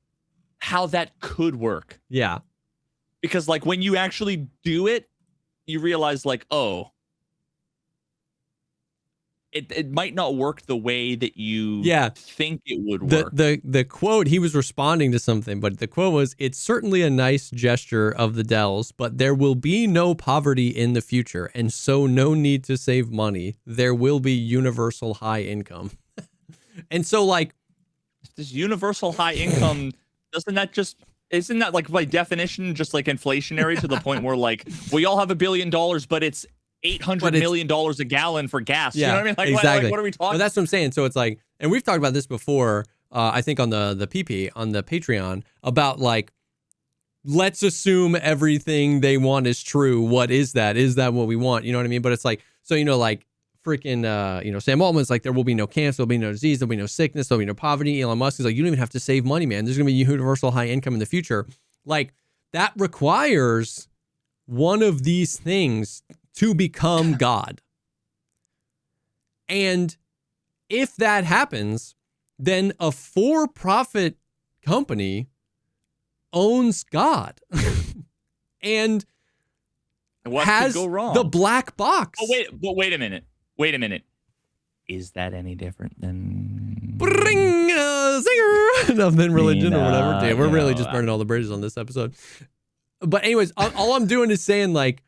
how that could work. Yeah. Because like when you actually do it, you realize like, oh, it might not work the way that you think it would work. The quote, he was responding to something, but the quote was, "It's certainly a nice gesture of the Dells, but there will be no poverty in the future, and so no need to save money. There will be universal high income." And so like this universal high income, isn't that like by definition just like inflationary to the point where like we all have $1 billion, but it's $800 million a gallon for gas. You know what I mean? Like, exactly. What are we talking? But that's what I'm saying. So it's like, and we've talked about this before, I think on the PP, on the Patreon, about like, let's assume everything they want is true. What is that? Is that what we want? You know what I mean? But it's like, so, you know, like freaking, Sam Altman's like, there will be no cancer, there'll be no disease, there'll be no sickness, there'll be no poverty. Elon Musk is like, you don't even have to save money, man. There's going to be universal high income in the future. Like, that requires one of these things to become God. And if that happens, then a for-profit company owns God and what has could go wrong? The black box. Oh, wait a minute. Is that any different than Bring a zinger? Nothing religion or whatever. Damn, we're really just burning all the bridges on this episode. But anyways, all I'm doing is saying like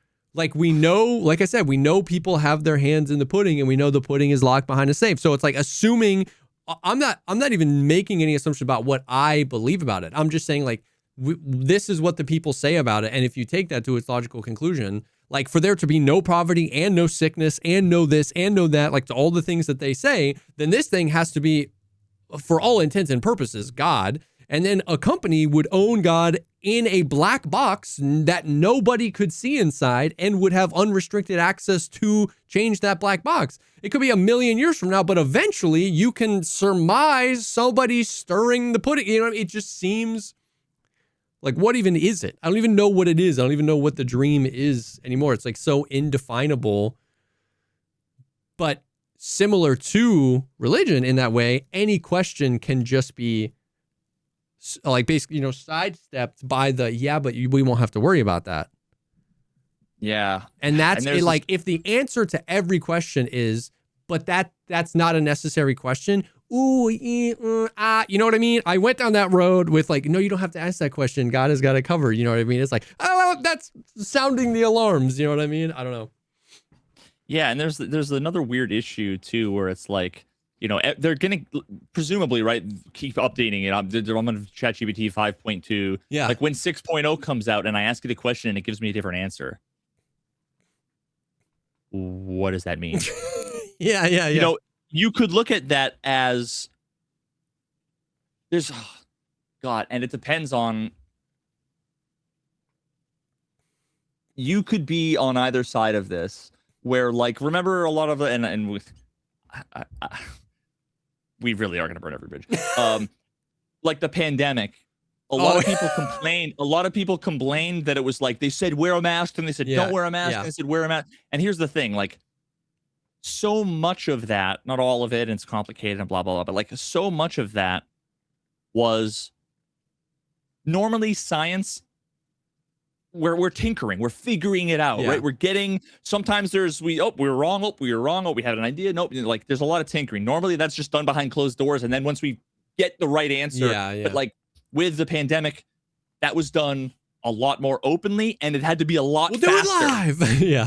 we know, like I said, we know people have their hands in the pudding, and we know the pudding is locked behind a safe. So it's like assuming, I'm not even making any assumption about what I believe about it. I'm just saying like this is what the people say about it, and if you take that to its logical conclusion, like for there to be no poverty and no sickness and no this and no that, like to all the things that they say, then this thing has to be, for all intents and purposes, God. And then a company would own God in a black box that nobody could see inside and would have unrestricted access to change that black box. It could be 1,000,000 years from now, but eventually you can surmise somebody stirring the pudding. You know what I mean? It just seems like, what even is it? I don't even know what it is. I don't even know what the dream is anymore. It's like so indefinable, but similar to religion in that way, any question can just be like basically, sidestepped by but we won't have to worry about that. Yeah. And that's it, like, if the answer to every question is, but that's not a necessary question. Ooh, you know what I mean? I went down that road with like, no, you don't have to ask that question. God has got it covered. You know what I mean? It's like, oh, that's sounding the alarms. You know what I mean? I don't know. Yeah. And there's another weird issue too, where it's like, they're going to presumably, right, keep updating it. I'm on ChatGPT 5.2. Yeah. Like when 6.0 comes out and I ask it a question and it gives me a different answer. What does that mean? Yeah. You could look at that as and it depends on, you could be on either side of this where, like, remember a lot of and with we really are going to burn every bridge. Like the pandemic, a lot of people complained that it was like, they said wear a mask and they said don't wear a mask, and they said wear a mask. And here's the thing, like, so much of that, not all of it, and it's complicated and blah blah blah, but like so much of that was normally science where we're tinkering, we're figuring it out, right? We're getting, sometimes we were wrong, we had an idea, nope, like there's a lot of tinkering. Normally that's just done behind closed doors, and then once we get the right answer, but like with the pandemic, that was done a lot more openly, and it had to be a lot faster. Do it live.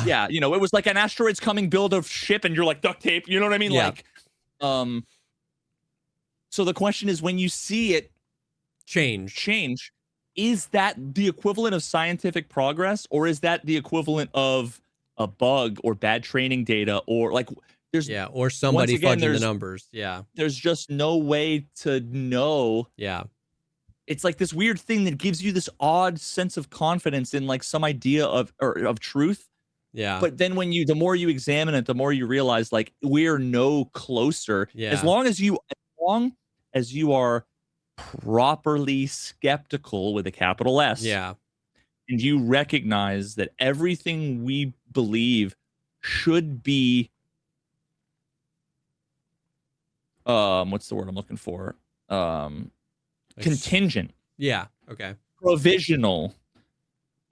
Yeah, it was like an asteroid's coming, build a ship, and you're like duct tape, you know what I mean? Like, so the question is, when you see it change, is that the equivalent of scientific progress, or is that the equivalent of a bug or bad training data, or like or somebody fudging the numbers? There's just no way to know. It's like this weird thing that gives you this odd sense of confidence in like some idea of truth. But then the more you examine it, the more you realize like we're no closer. As long as you are properly skeptical with a capital S. And you recognize that everything we believe should be what's the word I'm looking for? Contingent. Provisional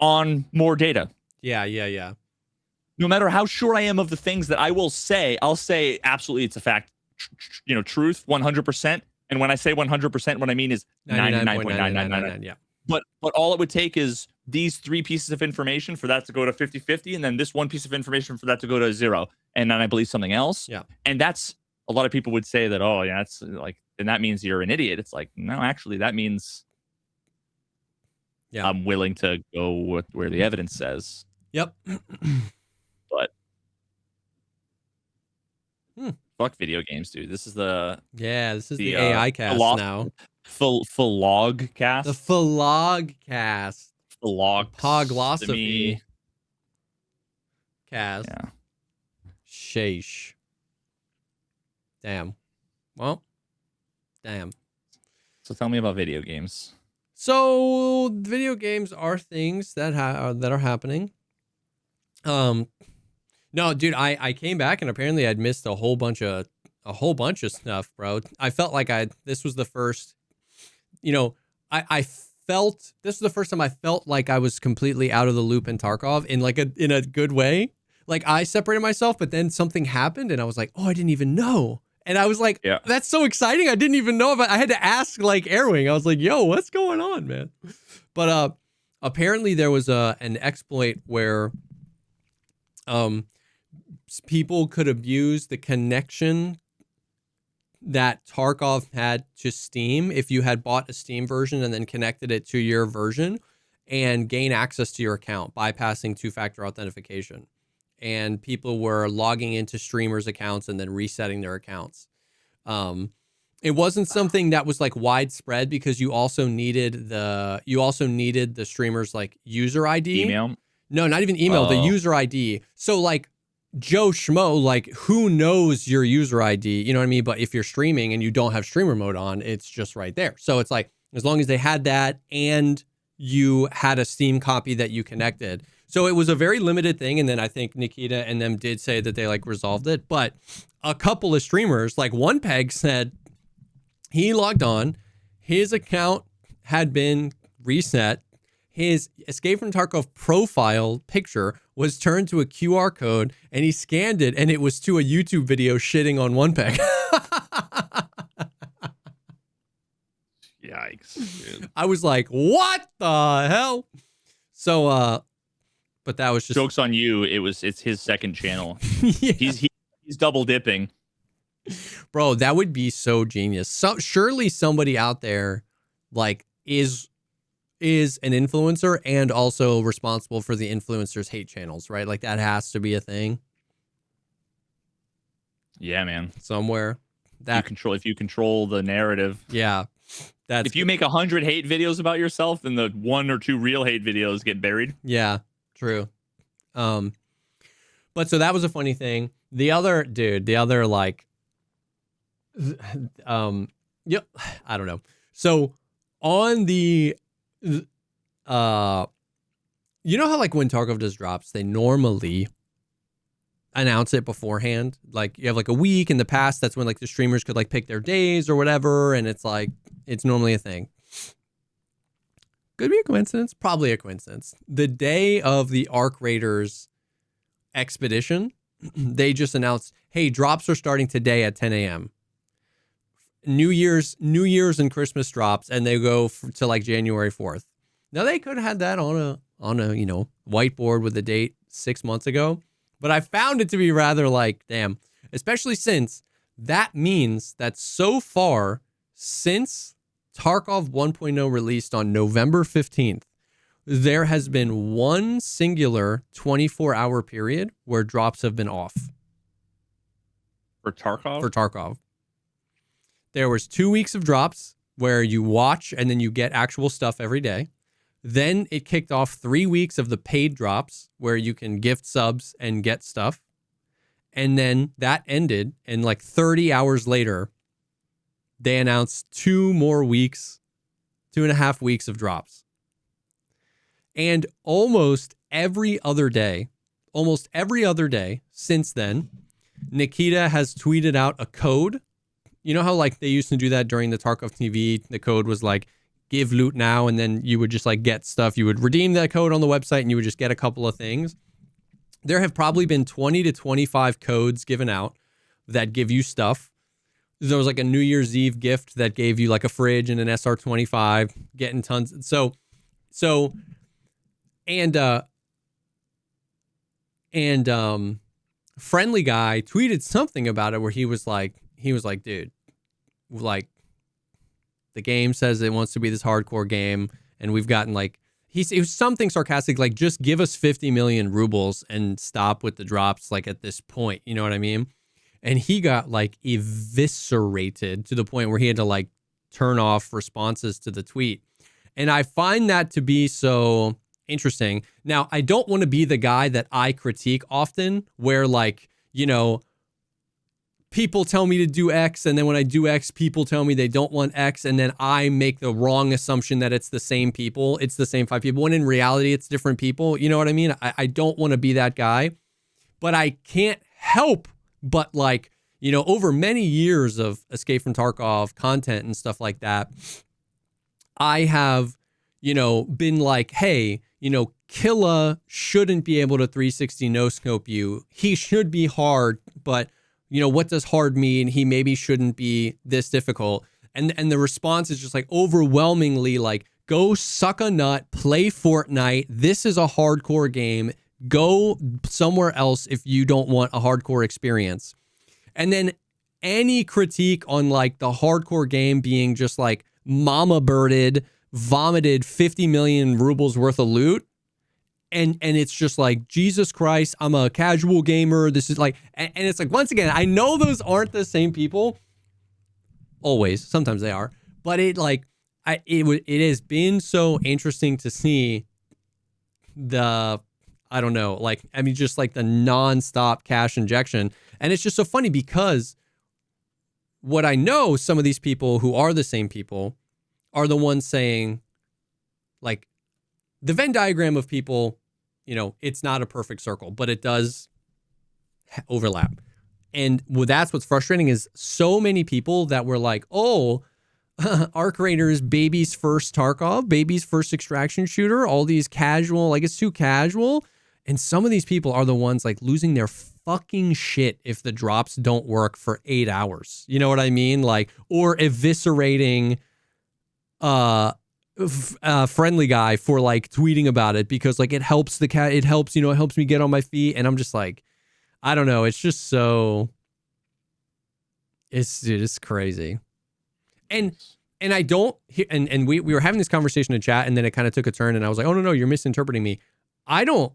on more data. no matter how sure I am of the things that I will say, I'll say absolutely it's a fact, truth, 100%. And when I say 100%, what I mean is 99.9999. Yeah. But all it would take is these 3 pieces of information for that to go to 50-50, and then this 1 piece of information for that to go to 0. And then I believe something else. Yeah. And that's, a lot of people would say that, oh, yeah, it's like, and that means you're an idiot. It's like, no, actually, that means I'm willing to go with where the evidence says. Yep. But fuck video games, dude. This is the AI cast now. Pogcast. The Pogcast. Poglosophy cast. Yeah. Sheesh. Damn. Well, damn. So tell me about video games. So video games are things that are happening. No, dude, I came back and apparently I'd missed a whole bunch of stuff, bro. I felt like this was the first, I felt this was the first time I felt like I was completely out of the loop in Tarkov in a good way. Like I separated myself, but then something happened and I was like, oh, I didn't even know. And I was like, that's so exciting. I didn't even know if I had to ask like Airwing. I was like, yo, what's going on, man? But apparently there was an exploit where people could abuse the connection that Tarkov had to Steam if you had bought a Steam version and then connected it to your version and gain access to your account, bypassing two-factor authentication. And people were logging into streamers' accounts and then resetting their accounts. It wasn't something that was like widespread because you also needed the streamer's like user ID. Email? No, not even email, the user ID. So like Joe Schmo, like who knows your user ID, you know what I mean? But if you're streaming and you don't have streamer mode on, it's just right there. So it's like, as long as they had that and you had a Steam copy that you connected. So it was a very limited thing. And then I think Nikita and them did say that they like resolved it. But a couple of streamers, like one Peg said he logged on, his account had been reset. His Escape from Tarkov profile picture was turned to a QR code and he scanned it and it was to a YouTube video shitting on one Peg. Yikes, dude. I was like, what the hell? So, but that was just joke's on you. It's his second channel. Yeah. He's double dipping. Bro, that would be so genius. So surely somebody out there like is an influencer and also responsible for the influencers' hate channels, right? Like that has to be a thing. Yeah, man. Somewhere that if you control the narrative. Yeah. If you make 100 hate videos about yourself, then the 1 or 2 real hate videos get buried. Yeah, true. But so that was a funny thing. The other like, yep, I don't know. So on the, you know how like when Tarkov does drops, they normally announce it beforehand. Like you have like a week in the past. That's when like the streamers could like pick their days or whatever. And it's like, it's normally a thing. Could be a coincidence. Probably a coincidence. The day of the Arc Raiders expedition, they just announced, hey, drops are starting today at 10 a.m. New Year's and Christmas drops, and they go to like January 4th. Now they could have had that on a whiteboard with the date 6 months ago, but I found it to be rather like, damn, especially since that means that so far since Tarkov 1.0 released on November 15th, there has been one singular 24-hour period where drops have been off. For Tarkov? For Tarkov. There was 2 weeks of drops where you watch and then you get actual stuff every day. Then it kicked off 3 weeks of the paid drops where you can gift subs and get stuff. And then that ended, and like 30 hours later, they announced 2.5 weeks of drops. And almost every other day since then, Nikita has tweeted out a code. You know how like they used to do that during the TarkovTV? The code was like, give loot now, and then you would just like get stuff. You would redeem that code on the website and you would just get a couple of things. there have probably been 20 to 25 codes given out that give you stuff. There was like a New Year's Eve gift that gave you like a fridge and an SR25, getting tons. Friendly Guy tweeted something about it where he was like, dude, like the game says it wants to be this hardcore game, and we've gotten like, it was something sarcastic, like just give us 50 million rubles and stop with the drops like at this point, you know what I mean? And he got like eviscerated to the point where he had to like turn off responses to the tweet. And I find that to be so interesting. Now, I don't want to be the guy that I critique often where like, you know, people tell me to do X, and then when I do X, people tell me they don't want X, and then I make the wrong assumption that it's the same people, it's the same 5 people, when in reality, it's different people. You know what I mean? I don't want to be that guy, but I can't help but like, you know, over many years of Escape from Tarkov content and stuff like that, I have, you know, been like, hey, you know, Killa shouldn't be able to 360 no-scope you. He should be hard, but you know, what does hard mean? He maybe shouldn't be this difficult. And the response is just like overwhelmingly like, go suck a nut, play Fortnite. This is a hardcore game. Go somewhere else if you don't want a hardcore experience. And then any critique on like the hardcore game being just like mama birded, vomited 50 million rubles worth of loot. And it's just like, Jesus Christ, I'm a casual gamer. This is like, and it's like, once again, I know those aren't the same people. Always, sometimes they are, but it like, it has been so interesting to see the, I don't know, like, I mean, just like the nonstop cash injection. And it's just so funny because what I know, some of these people who are the same people are the ones saying like, the Venn diagram of people, you know, it's not a perfect circle, but it does overlap. And that's what's frustrating is so many people that were like, oh, Arc Raiders, baby's first Tarkov, baby's first extraction shooter, all these casual, like it's too casual. And some of these people are the ones like losing their fucking shit if the drops don't work for 8 hours. You know what I mean? Like, or eviscerating, Friendly Guy for like tweeting about it because like it helps it helps, you know, it helps me get on my feet. And I'm just like, I don't know. It's just so it's crazy. And I don't and we were having this conversation in chat and then it kind of took a turn and I was like, oh no, you're misinterpreting me. I don't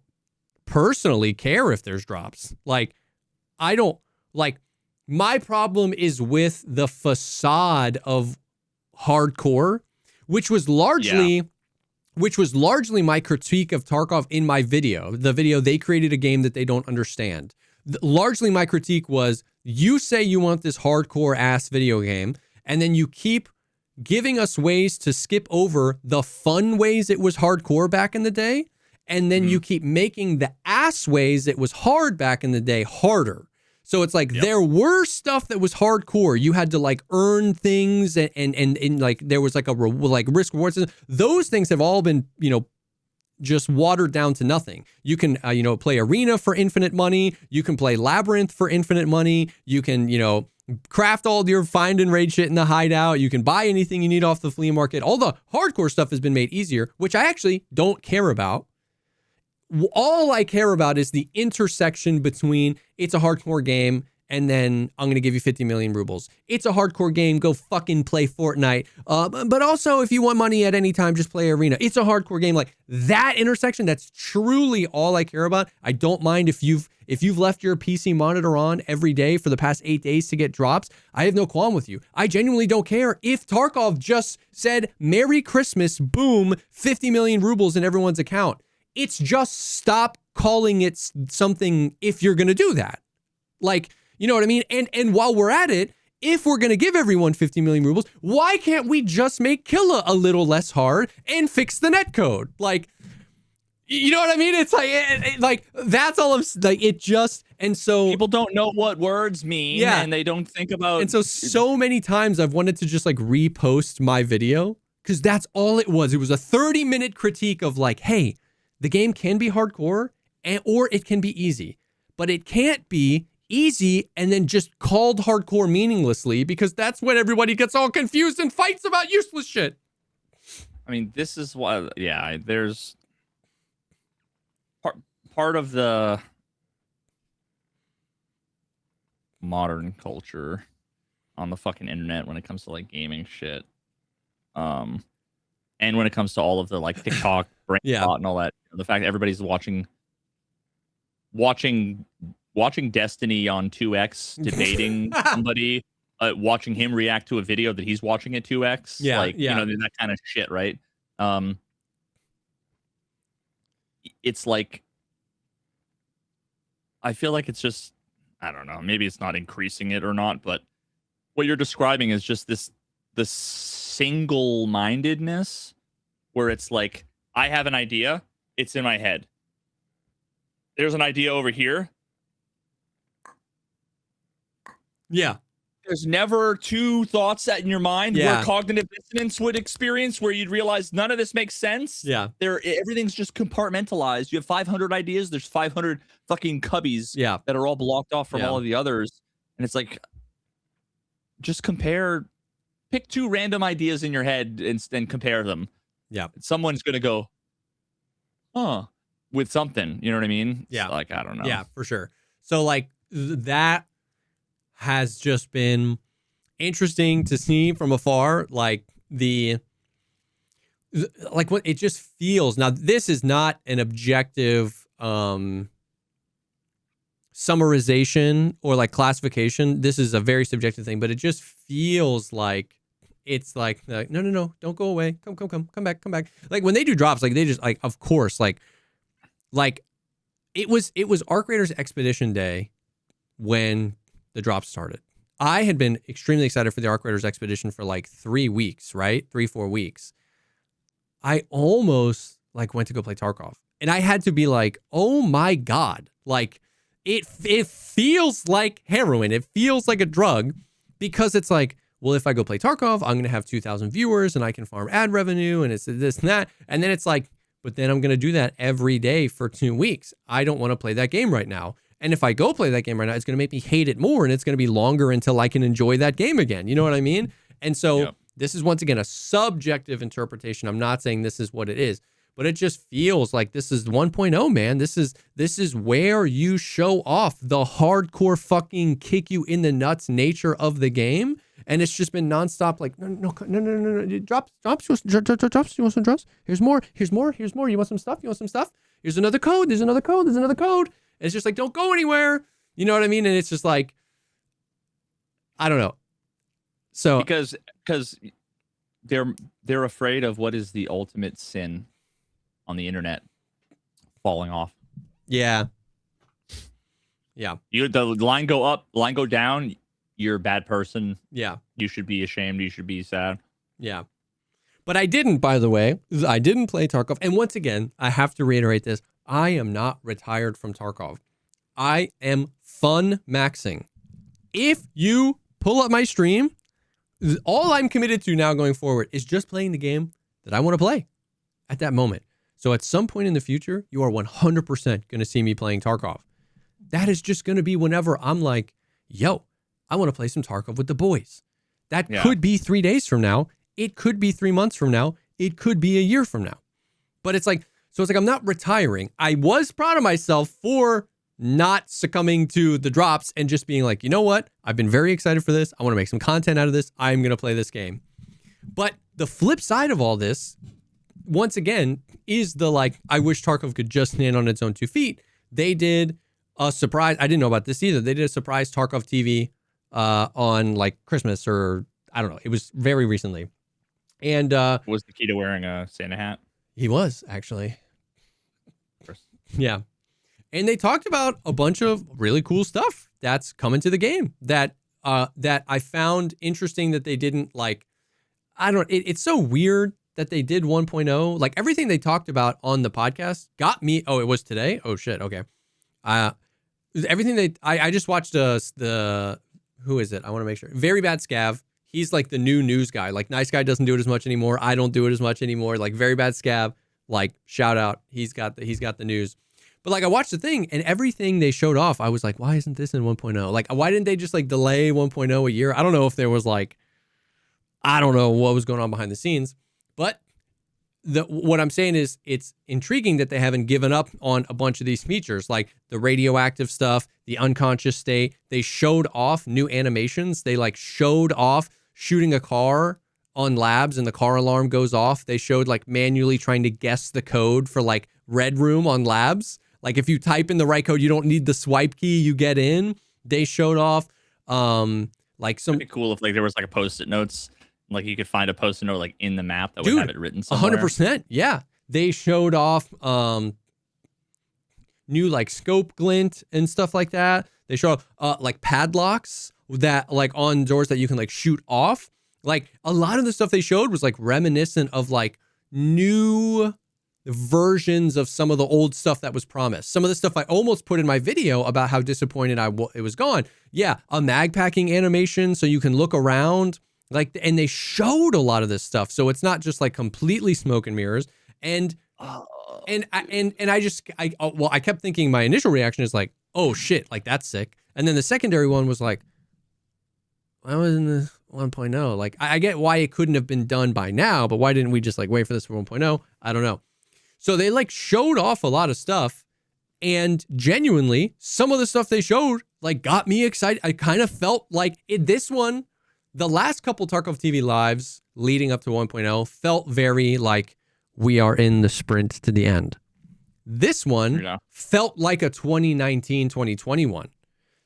personally care if there's drops. Like I don't like my problem is with the facade of hardcore, which was largely my critique of Tarkov in my video. The video, they created a game that they don't understand. Largely my critique was, you say you want this hardcore ass video game, and then you keep giving us ways to skip over the fun ways it was hardcore back in the day, and then you keep making the ass ways it was hard back in the day harder. So it's like there were stuff that was hardcore. You had to like earn things and like there was like like risk rewards. Those things have all been, you know, just watered down to nothing. You can, you know, play Arena for infinite money. You can play Labyrinth for infinite money. You can, you know, craft all your find and raid shit in the hideout. You can buy anything you need off the flea market. All the hardcore stuff has been made easier, which I actually don't care about. All I care about is the intersection between it's a hardcore game and then I'm going to give you 50 million rubles. It's a hardcore game. Go fucking play Fortnite. But also if you want money at any time, just play Arena. It's a hardcore game. Like that intersection, that's truly all I care about. I don't mind if you've left your PC monitor on every day for the past 8 days to get drops. I have no qualm with you. I genuinely don't care if Tarkov just said, Merry Christmas, boom, 50 million rubles in everyone's account. It's just stop calling it something if you're going to do that. Like, you know what I mean? And while we're at it, if we're going to give everyone 50 million rubles, why can't we just make Killa a little less hard and fix the netcode? Like, you know what I mean? It's like, that's all I'm like, it just, and so people don't know what words mean and they don't think about. And so many times I've wanted to just like repost my video because that's all it was. It was a 30-minute critique of like, hey, the game can be hardcore or it can be easy. But it can't be easy and then just called hardcore meaninglessly, because that's when everybody gets all confused and fights about useless shit. I mean, this is why, yeah, there's part of the modern culture on the fucking internet when it comes to like gaming shit. And when it comes to all of the like TikTok, brain rot and all that, the fact that everybody's watching Destiny on 2x, debating somebody, watching him react to a video that he's watching at 2x, you know, that kind of shit, right? It's like, I feel like it's just, I don't know, maybe it's not increasing it or not, but what you're describing is just this single-mindedness where it's like, I have an idea, it's in my head. There's an idea over here. Yeah. There's never two thoughts set in your mind where cognitive dissonance would experience, where you'd realize none of this makes sense. Yeah. Everything's just compartmentalized. You have 500 ideas. There's 500 fucking cubbies that are all blocked off from all of the others. And it's like, just pick two random ideas in your head and compare them. Yeah. Someone's going to go, huh, with something. You know what I mean? Yeah. It's like, I don't know. Yeah, for sure. So like that has just been interesting to see from afar, like what it just feels. Now, this is not an objective summarization or like classification. This is a very subjective thing, but it just feels like it's like no, don't go away. Come back. Like when they do drops, like they just like, of course, like it was Arc Raiders Expedition Day when the drop started. I had been extremely excited for the Arc Raiders Expedition for like 3 weeks, right? 3-4 weeks. I almost like went to go play Tarkov, and I had to be like, oh my God, like it feels like heroin. It feels like a drug, because it's like, well, if I go play Tarkov, I'm going to have 2,000 viewers and I can farm ad revenue and it's this and that. And then it's like, but then I'm going to do that every day for 2 weeks. I don't want to play that game right now. And if I go play that game right now, it's going to make me hate it more, and it's going to be longer until I can enjoy that game again. You know what I mean? And so this is, once again, a subjective interpretation. I'm not saying this is what it is, but it just feels like this is 1.0, man. This is where you show off the hardcore fucking kick you in the nuts nature of the game. And it's just been nonstop, like, no. Drops. You want some drops? Here's more. You want some stuff? Here's another code. There's another code. And it's just like, don't go anywhere. You know what I mean? And it's just like, I don't know. So because they're afraid of what is the ultimate sin on the internet, falling off. Yeah. The line go up, line go down. You're a bad person. Yeah. You should be ashamed. You should be sad. Yeah. But I didn't, by the way. I didn't play Tarkov. And once again, I have to reiterate this. I am not retired from Tarkov. I am fun maxing. If you pull up my stream, all I'm committed to now going forward is just playing the game that I want to play at that moment. So at some point in the future, you are 100% going to see me playing Tarkov. That is just going to be whenever I'm like, yo, I want to play some Tarkov with the boys. That could be 3 days from now. It could be 3 months from now. It could be a year from now. But it's like, I'm not retiring. I was proud of myself for not succumbing to the drops and just being like, you know what? I've been very excited for this. I want to make some content out of this. I'm going to play this game. But the flip side of all this, once again, is the like, I wish Tarkov could just stand on its own 2 feet. They did a surprise. I didn't know about this either. They did a surprise TarkovTV on like Christmas, or I don't know. It was very recently. And was the key to wearing a Santa hat? He was, actually. Yeah. And they talked about a bunch of really cool stuff that's coming to the game that I found interesting that they didn't like. It's so weird that they did 1.0. Like everything they talked about on the podcast got me. Oh, it was today? Oh shit. Okay. Everything I just watched who is it? I want to make sure. Very Bad Scav. He's like the new news guy. Like Nice Guy doesn't do it as much anymore. I don't do it as much anymore. Like Very Bad Scav, like shout out. He's got the news. But like I watched the thing and everything they showed off, I was like, why isn't this in 1.0? Like, why didn't they just like delay 1.0 a year? I don't know if there was like, I don't know what was going on behind the scenes, but what I'm saying is it's intriguing that they haven't given up on a bunch of these features, like the radioactive stuff, the unconscious state. They showed off new animations. They like showed off shooting a car on labs and the car alarm goes off. They showed like manually trying to guess the code for like Red Room on labs. Like if you type in the right code, you don't need the swipe key, you get in. They showed off like some It'd be cool if like there was like a post-it notes, like you could find a post-it note like in the map that would have it written somewhere. 100%. Yeah. They showed off new like scope glint and stuff like that. They show like padlocks that like on doors that you can like shoot off. Like a lot of the stuff they showed was like reminiscent of like new versions of some of the old stuff that was promised. Some of the stuff I almost put in my video about how disappointed it was gone. Yeah, a mag packing animation so you can look around. Like, and they showed a lot of this stuff, so it's not just like completely smoke and mirrors. And I kept thinking my initial reaction is like, oh shit, like that's sick. And then the secondary one was like, why wasn't this 1.0? Like, I get why it couldn't have been done by now, but why didn't we just like wait for this for 1.0? I don't know. So they like showed off a lot of stuff, and genuinely, some of the stuff they showed like got me excited. I kind of felt like this one. The last couple Tarkov TV lives leading up to 1.0 felt very like we are in the sprint to the end. This one felt like a 2019, 2021.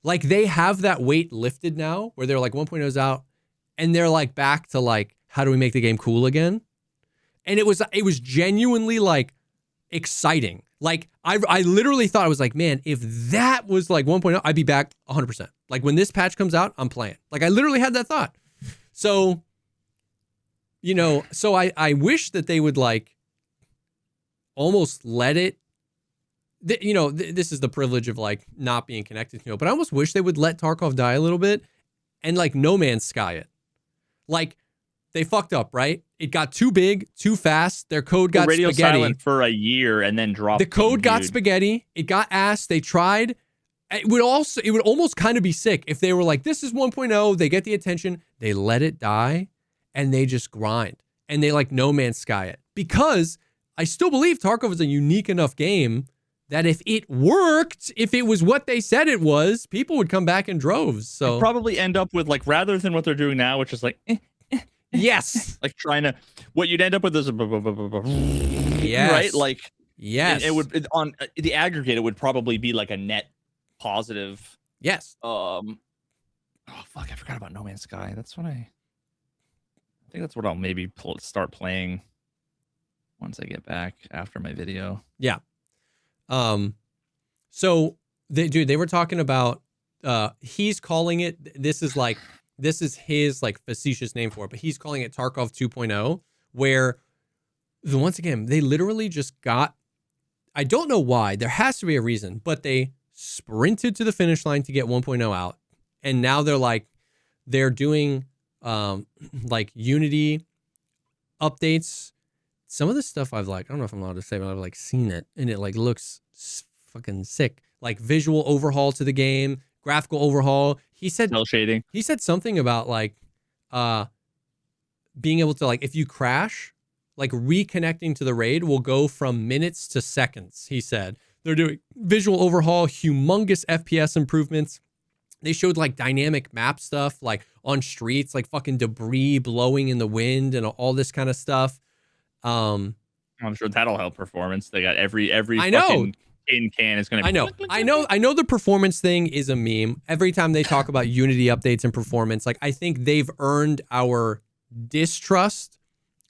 Like they have that weight lifted now where they're like 1.0's out and they're like back to like, how do we make the game cool again? And it was genuinely like exciting. Like I literally thought, I was like, man, if that was like 1.0, I'd be back 100%. Like when this patch comes out, I'm playing. Like I literally had that thought. So, you know, so I wish that they would like almost let it, you know, this is the privilege of like not being connected to it, but I almost wish they would let Tarkov die a little bit and like No Man's Sky it. Like they fucked up, right? It got too big, too fast. Their code got radio spaghetti. Silent for a year and then dropped. The code got spaghetti. It got ass. They tried. It would almost kind of be sick if they were like, this is 1.0. They get the attention. They let it die and they just grind and they like No Man's Sky it, because I still believe Tarkov is a unique enough game that if it worked, if it was what they said it was, people would come back in droves. So you'd probably end up with like, rather than what they're doing now, which is like, yes, like trying to, what you'd end up with is yes, right? Like, yes, it would on the aggregate, it would probably be like a net positive. Yes. Oh fuck, I forgot about No Man's Sky. That's what I think that's what I'll maybe start playing once I get back after my video. Yeah. So they were talking about, he's calling it, this is his like facetious name for it, but he's calling it Tarkov 2.0, where once again, they literally just got, I don't know why, there has to be a reason, but they sprinted to the finish line to get 1.0 out. And now they're doing, like Unity updates. Some of the stuff I've like, I don't know if I'm allowed to say, but I've like seen it and it like looks fucking sick. Like visual overhaul to the game, graphical overhaul. He said cell shading. He said something about like being able to like, if you crash, like reconnecting to the raid will go from minutes to seconds. He said they're doing visual overhaul, humongous FPS improvements. They showed like dynamic map stuff, like on streets, like fucking debris blowing in the wind and all this kind of stuff. I'm sure that'll help performance. They got every I know. fucking tin can is going to be. I know the performance thing is a meme. Every time they talk about Unity updates and performance, like I think they've earned our distrust.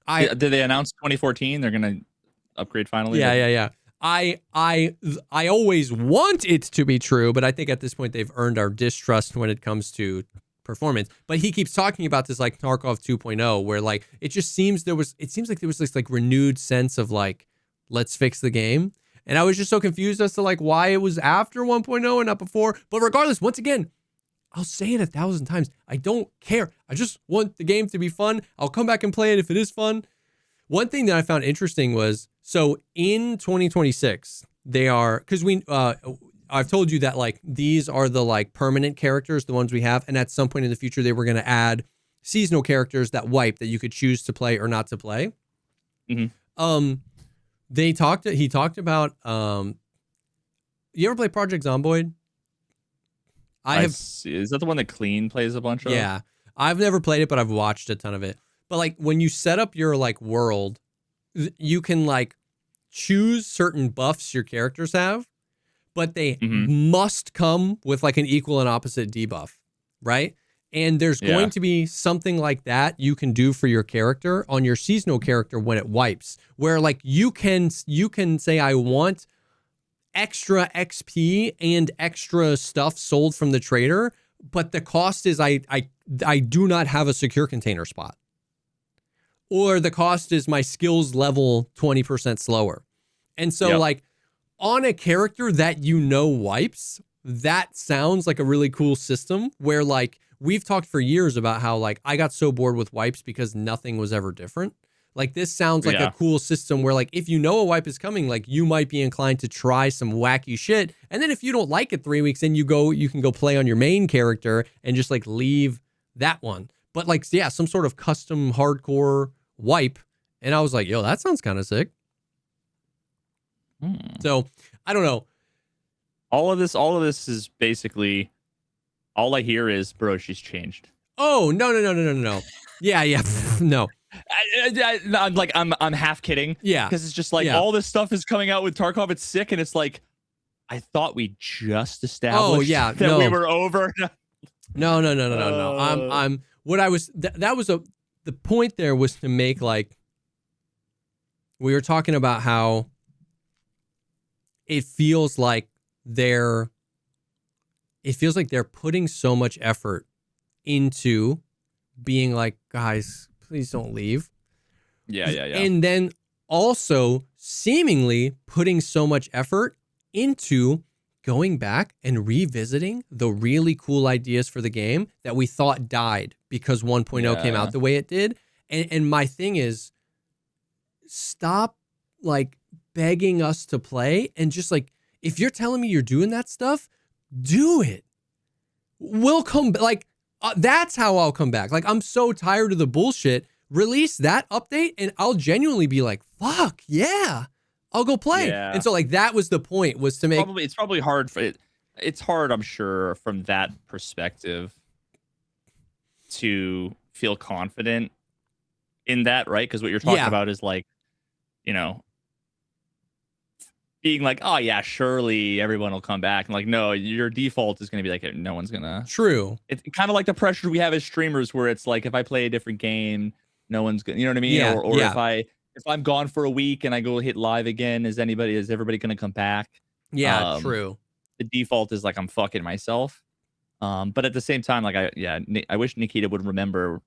Did they announce 2014? They're going to upgrade finally? Yeah. I always want it to be true, but I think at this point they've earned our distrust when it comes to performance. But he keeps talking about this like Tarkov 2.0, where like it seems like there was this like renewed sense of like, let's fix the game. And I was just so confused as to like why it was after 1.0 and not before. But regardless, once again, I'll say it 1,000 times. I don't care. I just want the game to be fun. I'll come back and play it if it is fun. One thing that I found interesting was, so in 2026, they are, because I've told you that like these are the like permanent characters, the ones we have, and at some point in the future they were going to add seasonal characters that wipe that you could choose to play or not to play. Mm-hmm. He talked about you ever play Project Zomboid? Is that the one that Clean plays a bunch of? Yeah. I've never played it, but I've watched a ton of it. But like when you set up your like world, you can like choose certain buffs your characters have, but they must come with like an equal and opposite debuff, right? And there's going to be something like that you can do for your character on your seasonal character when it wipes, where like you can say, I want extra XP and extra stuff sold from the trader, but the cost is I do not have a secure container spot. Or the cost is my skills level 20% slower. And so like on a character that wipes, that sounds like a really cool system where like we've talked for years about how like I got so bored with wipes because nothing was ever different. Like this sounds like a cool system where like if you know a wipe is coming, like you might be inclined to try some wacky shit. And then if you don't like it 3 weeks, then you can go play on your main character and just like leave that one. But like, yeah, some sort of custom hardcore wipe. And I was like, yo, that sounds kind of sick. So I don't know. All of this is basically, all I hear is, bro, she's changed. Oh, no. Yeah. No. I'm half kidding. Yeah. Because it's just like all this stuff is coming out with Tarkov. It's sick. And it's like, I thought we just established that we were over. No. I'm what I was, that was the point there was to make like, we were talking about how it feels like they're putting so much effort into being like, guys, please don't leave. Yeah. And then also seemingly putting so much effort into going back and revisiting the really cool ideas for the game that we thought died because 1.0 came out the way it did. And my thing is, stop like begging us to play and just like, if you're telling me you're doing that stuff, do it. We'll come back. Like, that's how I'll come back. Like, I'm so tired of the bullshit. Release that update and I'll genuinely be like, fuck yeah, I'll go play. Yeah. And so like, that was the point, was to make. It's probably hard for it. It's hard, I'm sure, from that perspective to feel confident in that, right? Because what you're talking about is like, you know, being like, oh yeah, surely everyone will come back. And like, no, your default is going to be like, no one's gonna. True. It's kind of like the pressure we have as streamers, where it's like, if I play a different game, no one's gonna, you know what I mean? Yeah, or if I'm gone for a week and I go hit live again, is everybody gonna come back? Yeah, true. The default is like, I'm fucking myself. But at the same time, like I wish Nikita would remember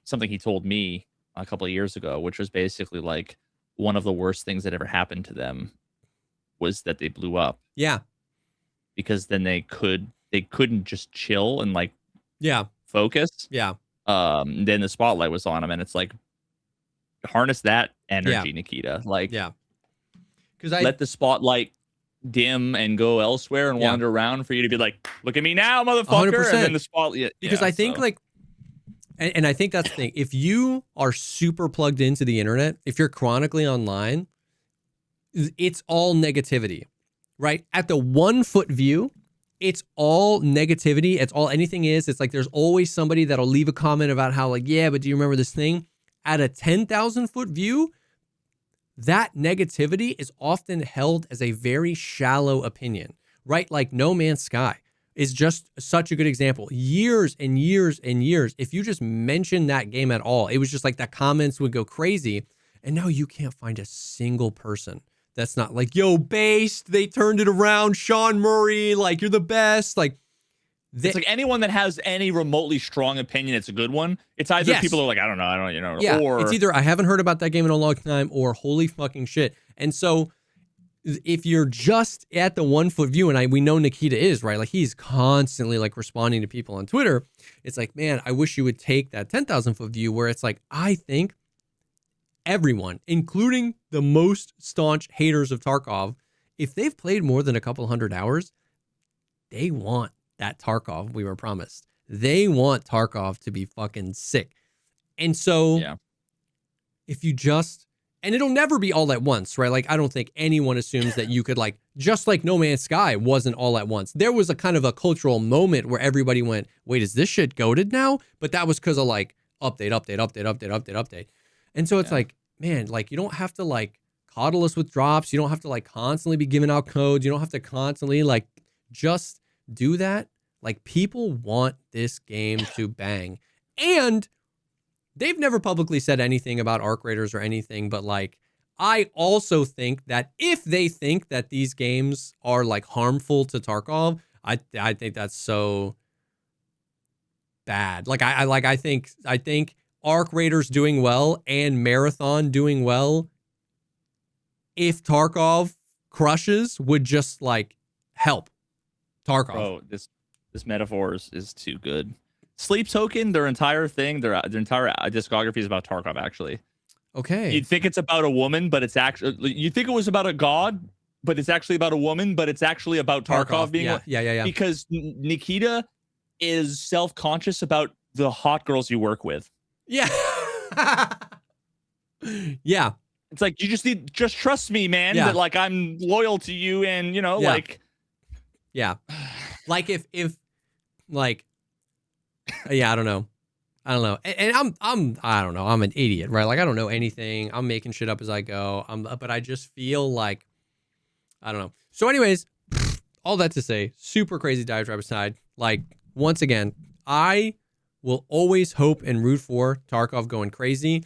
something he told me a couple of years ago, which was basically like, one of the worst things that ever happened to them was that they blew up. Yeah. Because then they couldn't just chill and like focus. Yeah. Then the spotlight was on them, and it's like, harness that energy, Nikita. Like, because let the spotlight dim and go elsewhere and wander around for you to be like, look at me now, motherfucker. 100%. And then the spotlight. Because I think like, and I think that's the thing. If you are super plugged into the internet, if you're chronically online, it's all negativity, right? At the 1 foot view, it's all negativity. It's all anything is. It's like there's always somebody that'll leave a comment about how like, yeah, but do you remember this thing? At a 10,000 foot view, that negativity is often held as a very shallow opinion, right? Like No Man's Sky is just such a good example. Years and years and years, if you just mention that game at all, it was just like the comments would go crazy. And now you can't find a single person that's not like, yo, Based, they turned it around. Sean Murray, like, you're the best. Like, it's like anyone that has any remotely strong opinion, it's a good one. It's either people are like, I don't know, or it's either I haven't heard about that game in a long time, or holy fucking shit. And so if you're just at the 1 foot view, and we know Nikita is, right? Like, he's constantly like responding to people on Twitter. It's like, man, I wish you would take that 10,000 foot view where it's like, I think everyone, including the most staunch haters of Tarkov, if they've played more than a couple hundred hours, they want that Tarkov we were promised. They want Tarkov to be fucking sick. And so if you just, and it'll never be all at once, right? Like, I don't think anyone assumes that you could like, just like No Man's Sky wasn't all at once. There was a kind of a cultural moment where everybody went, wait, is this shit goated now? But that was because of like update. And so it's like, man, like you don't have to like coddle us with drops. You don't have to like constantly be giving out codes. You don't have to constantly like just do that. Like people want this game to bang. And they've never publicly said anything about arc raiders or anything, but like, I also think that if they think that these games are like harmful to Tarkov, I think that's so bad. Like I think arc raiders doing well and marathon doing well, if Tarkov crushes, would just like help Tarkov. Bro, this metaphor is too good. Sleep Token, their entire thing, their entire discography is about Tarkov, actually. Okay. You'd think it's about a woman, but it's actually, you think it was about a god, but it's actually about a woman, but it's actually about Tarkov being yeah. Because Nikita is self-conscious about the hot girls you work with. Yeah. Yeah. It's like, you just trust me, man, that like I'm loyal to you, and you know, like like if like I don't know. And I don't know. I'm an idiot, right? Like I don't know anything. I'm making shit up as I go. But I just feel like I don't know. So anyways, all that to say, super crazy diatribe aside, like once again, I will always hope and root for Tarkov going crazy.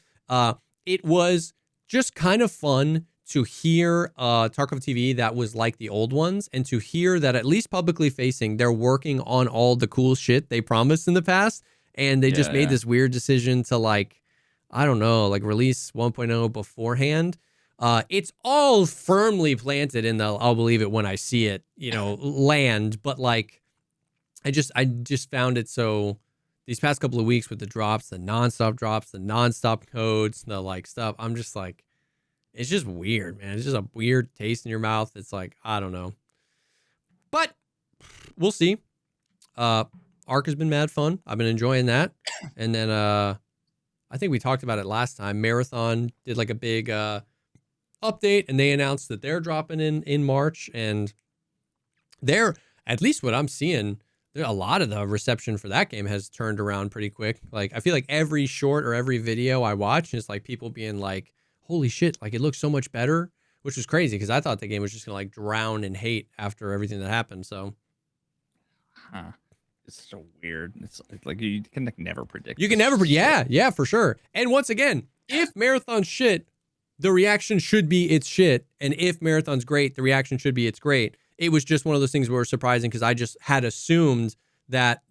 It was just kind of fun to hear TarkovTV that was like the old ones, and to hear that at least publicly facing, they're working on all the cool shit they promised in the past, and they just made this weird decision to like, I don't know, like release 1.0 beforehand. It's all firmly planted in the I'll believe it when I see it, land, but like I just found it so these past couple of weeks with the drops, the nonstop drops, the nonstop codes, the like stuff, I'm just like, it's just weird, man. It's just a weird taste in your mouth. It's like, I don't know. But we'll see. Arc has been mad fun. I've been enjoying that. And then I think we talked about it last time. Marathon did like a big update, and they announced that they're dropping in March. And they're, at least what I'm seeing, a lot of the reception for that game has turned around pretty quick. Like, I feel like every short or every video I watch is like people being like, holy shit, like it looks so much better, which was crazy because I thought the game was just gonna like drown in hate after everything that happened. So it's so weird. It's like you can like never predict. You can never, yeah, for sure. And once again, if Marathon's shit, the reaction should be it's shit. And if Marathon's great, the reaction should be it's great. It was just one of those things where it was surprising because I just had assumed that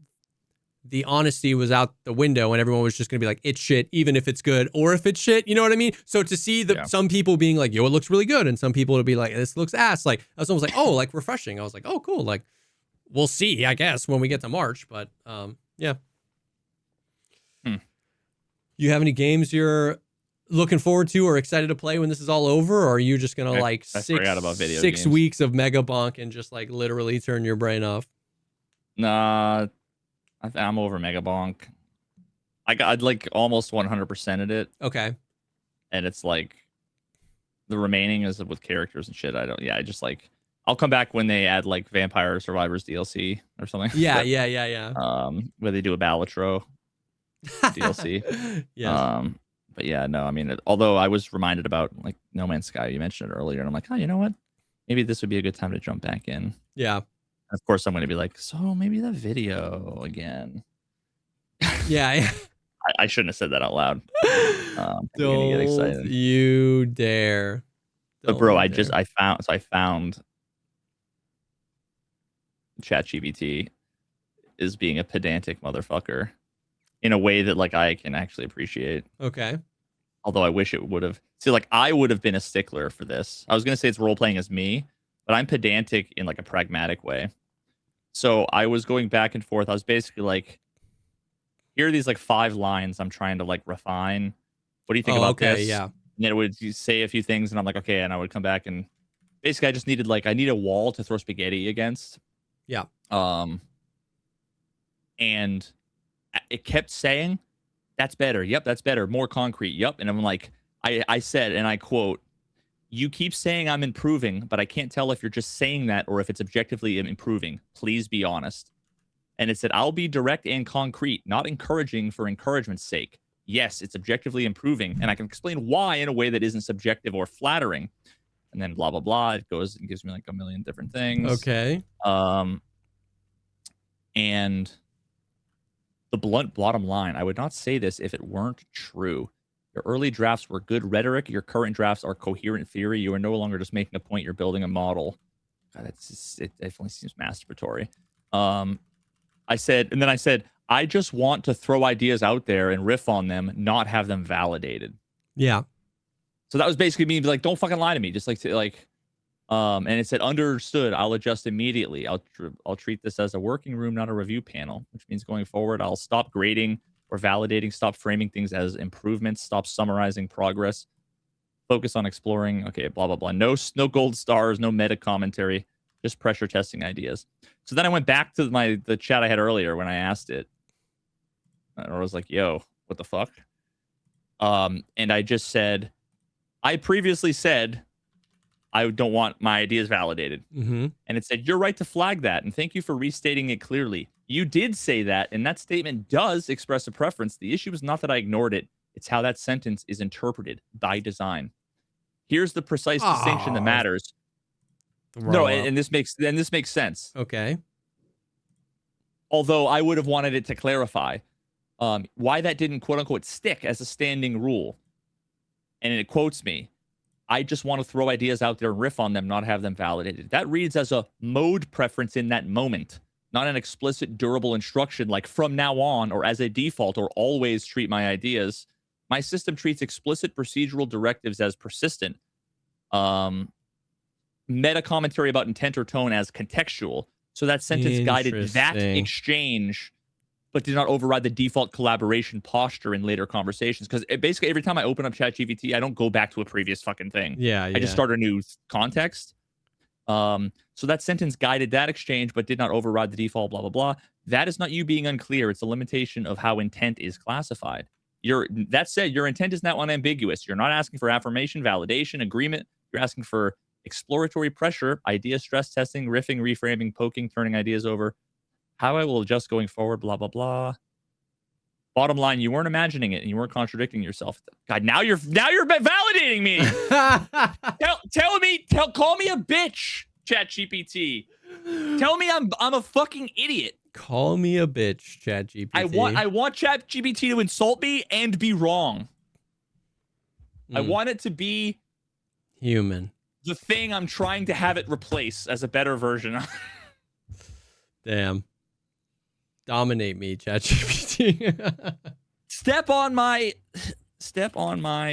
the honesty was out the window and everyone was just going to be like, it's shit, even if it's good, or if it's shit, you know what I mean? So to see some people being like, yo, it looks really good. And some people would be like, this looks ass. Like, I was almost like, oh, like refreshing. I was like, oh, cool. Like, we'll see, I guess, when we get to March. But yeah. You have any games you're looking forward to or excited to play when this is all over? Or are you just going to like forgot about video 6 games. weeks of Mega Bonk and just like literally turn your brain off? Nah. I'm over Mega Bonk. I'd like almost 100%ed it. Okay. And it's like the remaining is with characters and shit. I just like, I'll come back when they add like Vampire Survivors DLC or something. Yeah. Where they do a Balatro DLC. Yeah. But yeah, no, I mean, although I was reminded about like No Man's Sky, you mentioned it earlier, and I'm like, oh, you know what? Maybe this would be a good time to jump back in. Yeah. Of course, I'm going to be like, so maybe the video again. Yeah. I shouldn't have said that out loud. Don't get excited. You dare. But bro, I found ChatGPT is being a pedantic motherfucker in a way that like I can actually appreciate. Okay. Although I wish it would have. See, like I would have been a stickler for this. I was going to say it's role playing as me, but I'm pedantic in like a pragmatic way. So I was going back and forth. I was basically like, here are these like 5 lines I'm trying to like refine. What do you think about this? Yeah. And then it would say a few things, and I'm like, okay, and I would come back, and basically I just needed I need a wall to throw spaghetti against. Yeah. And it kept saying, that's better. Yep, that's better. More concrete. Yep. And I'm like, I said, and I quote, you keep saying I'm improving, but I can't tell if you're just saying that or if it's objectively improving. Please be honest. And it said, I'll be direct and concrete, not encouraging for encouragement's sake. Yes, it's objectively improving, and I can explain why in a way that isn't subjective or flattering. And then blah, blah, blah. It goes and gives me like a million different things. Okay. And the blunt bottom line, I would not say this if it weren't true. Your early drafts were good rhetoric. Your current drafts are coherent theory. You are no longer just making a point. You're building a model. God, it definitely seems masturbatory. I said, I just want to throw ideas out there and riff on them, not have them validated. Yeah. So that was basically me, like, don't fucking lie to me. Just and it said, understood. I'll adjust immediately. I'll treat this as a working room, not a review panel, which means going forward, I'll stop grading or validating, stop framing things as improvements, stop summarizing progress, focus on exploring. Okay, blah, blah, blah. No gold stars, no meta commentary, just pressure testing ideas. So then I went back to the chat I had earlier when I asked it. I was like, yo, what the fuck? And I just said, I previously said I don't want my ideas validated. Mm-hmm. And it said, you're right to flag that. And thank you for restating it clearly. You did say that, and that statement does express a preference. The issue is not that I ignored it. It's how that sentence is interpreted by design. Here's the precise distinction that matters. No, and this makes sense. Okay. Although I would have wanted it to clarify why that didn't, quote unquote, stick as a standing rule. And it quotes me, I just want to throw ideas out there and riff on them, not have them validated. That reads as a mode preference in that moment, not an explicit, durable instruction like from now on or as a default or always treat my ideas. My system treats explicit procedural directives as persistent. Meta commentary about intent or tone as contextual. So that sentence guided that exchange, but did not override the default collaboration posture in later conversations. Because basically every time I open up ChatGPT, I don't go back to a previous fucking thing. Yeah. I just start a new context. So that sentence guided that exchange, but did not override the default, blah, blah, blah. That is not you being unclear. It's a limitation of how intent is classified. That said, your intent is now unambiguous. You're not asking for affirmation, validation, agreement. You're asking for exploratory pressure, idea stress testing, riffing, reframing, poking, turning ideas over. How I will adjust going forward, blah, blah, blah. Bottom line, you weren't imagining it and you weren't contradicting yourself. God, now you're validating me. Call me a bitch, ChatGPT. Tell me I'm a fucking idiot. Call me a bitch, ChatGPT. I want ChatGPT to insult me and be wrong. I want it to be human. The thing I'm trying to have it replace as a better version. Damn. Dominate me, ChatGPT. Step on my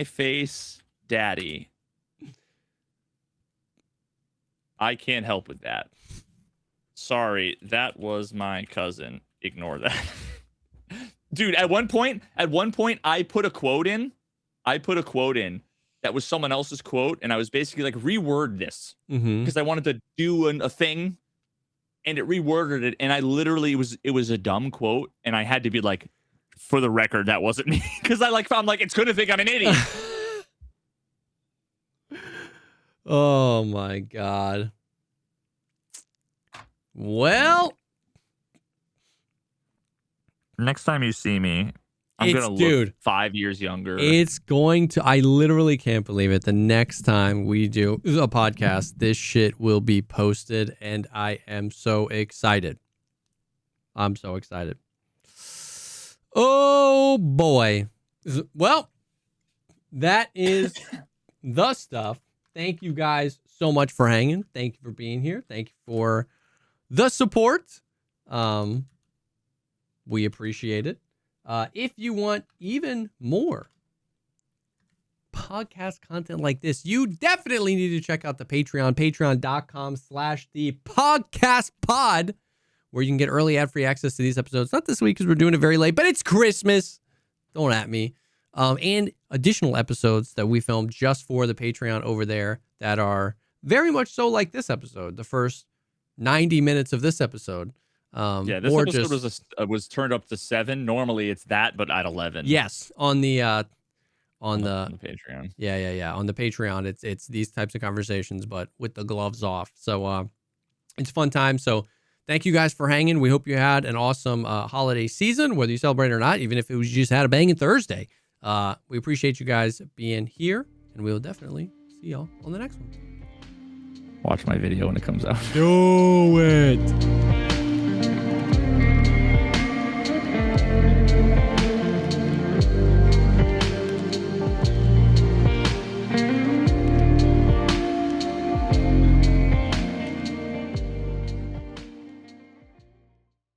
face, daddy. I can't help with that. Sorry, that was my cousin. Ignore that. Dude, at one point, I put a quote in that was someone else's quote, and I was basically like, reword this. Because I wanted to do a thing, and it reworded it, and I literally, it was a dumb quote, and I had to be like, for the record, that wasn't me. Because I'm like, it's gonna think I'm an idiot. Oh my God. Well, next time you see me, I'm gonna look 5 years younger. I literally can't believe it. The next time we do a podcast, this shit will be posted, and I am so excited. I'm so excited. Oh boy. Well, that is the stuff. Thank you guys so much for hanging. Thank you for being here. Thank you for the support. We appreciate it. If you want even more podcast content like this, you definitely need to check out the Patreon, patreon.com/thepodcastpod, where you can get early ad-free access to these episodes. Not this week because we're doing it very late, but it's Christmas. Don't at me. and additional episodes that we filmed just for the Patreon over there that are very much so like this episode, the first 90 minutes of this episode. Yeah, this episode was turned up to 7. Normally it's that, but at 11. Yes, on the Patreon. Yeah. On the Patreon, it's these types of conversations, but with the gloves off. So it's a fun time. So thank you guys for hanging. We hope you had an awesome holiday season, whether you celebrate or not, even if it was you just had a banging Thursday. We appreciate you guys being here, and we will definitely see y'all on the next one. Watch my video when it comes out. Do it.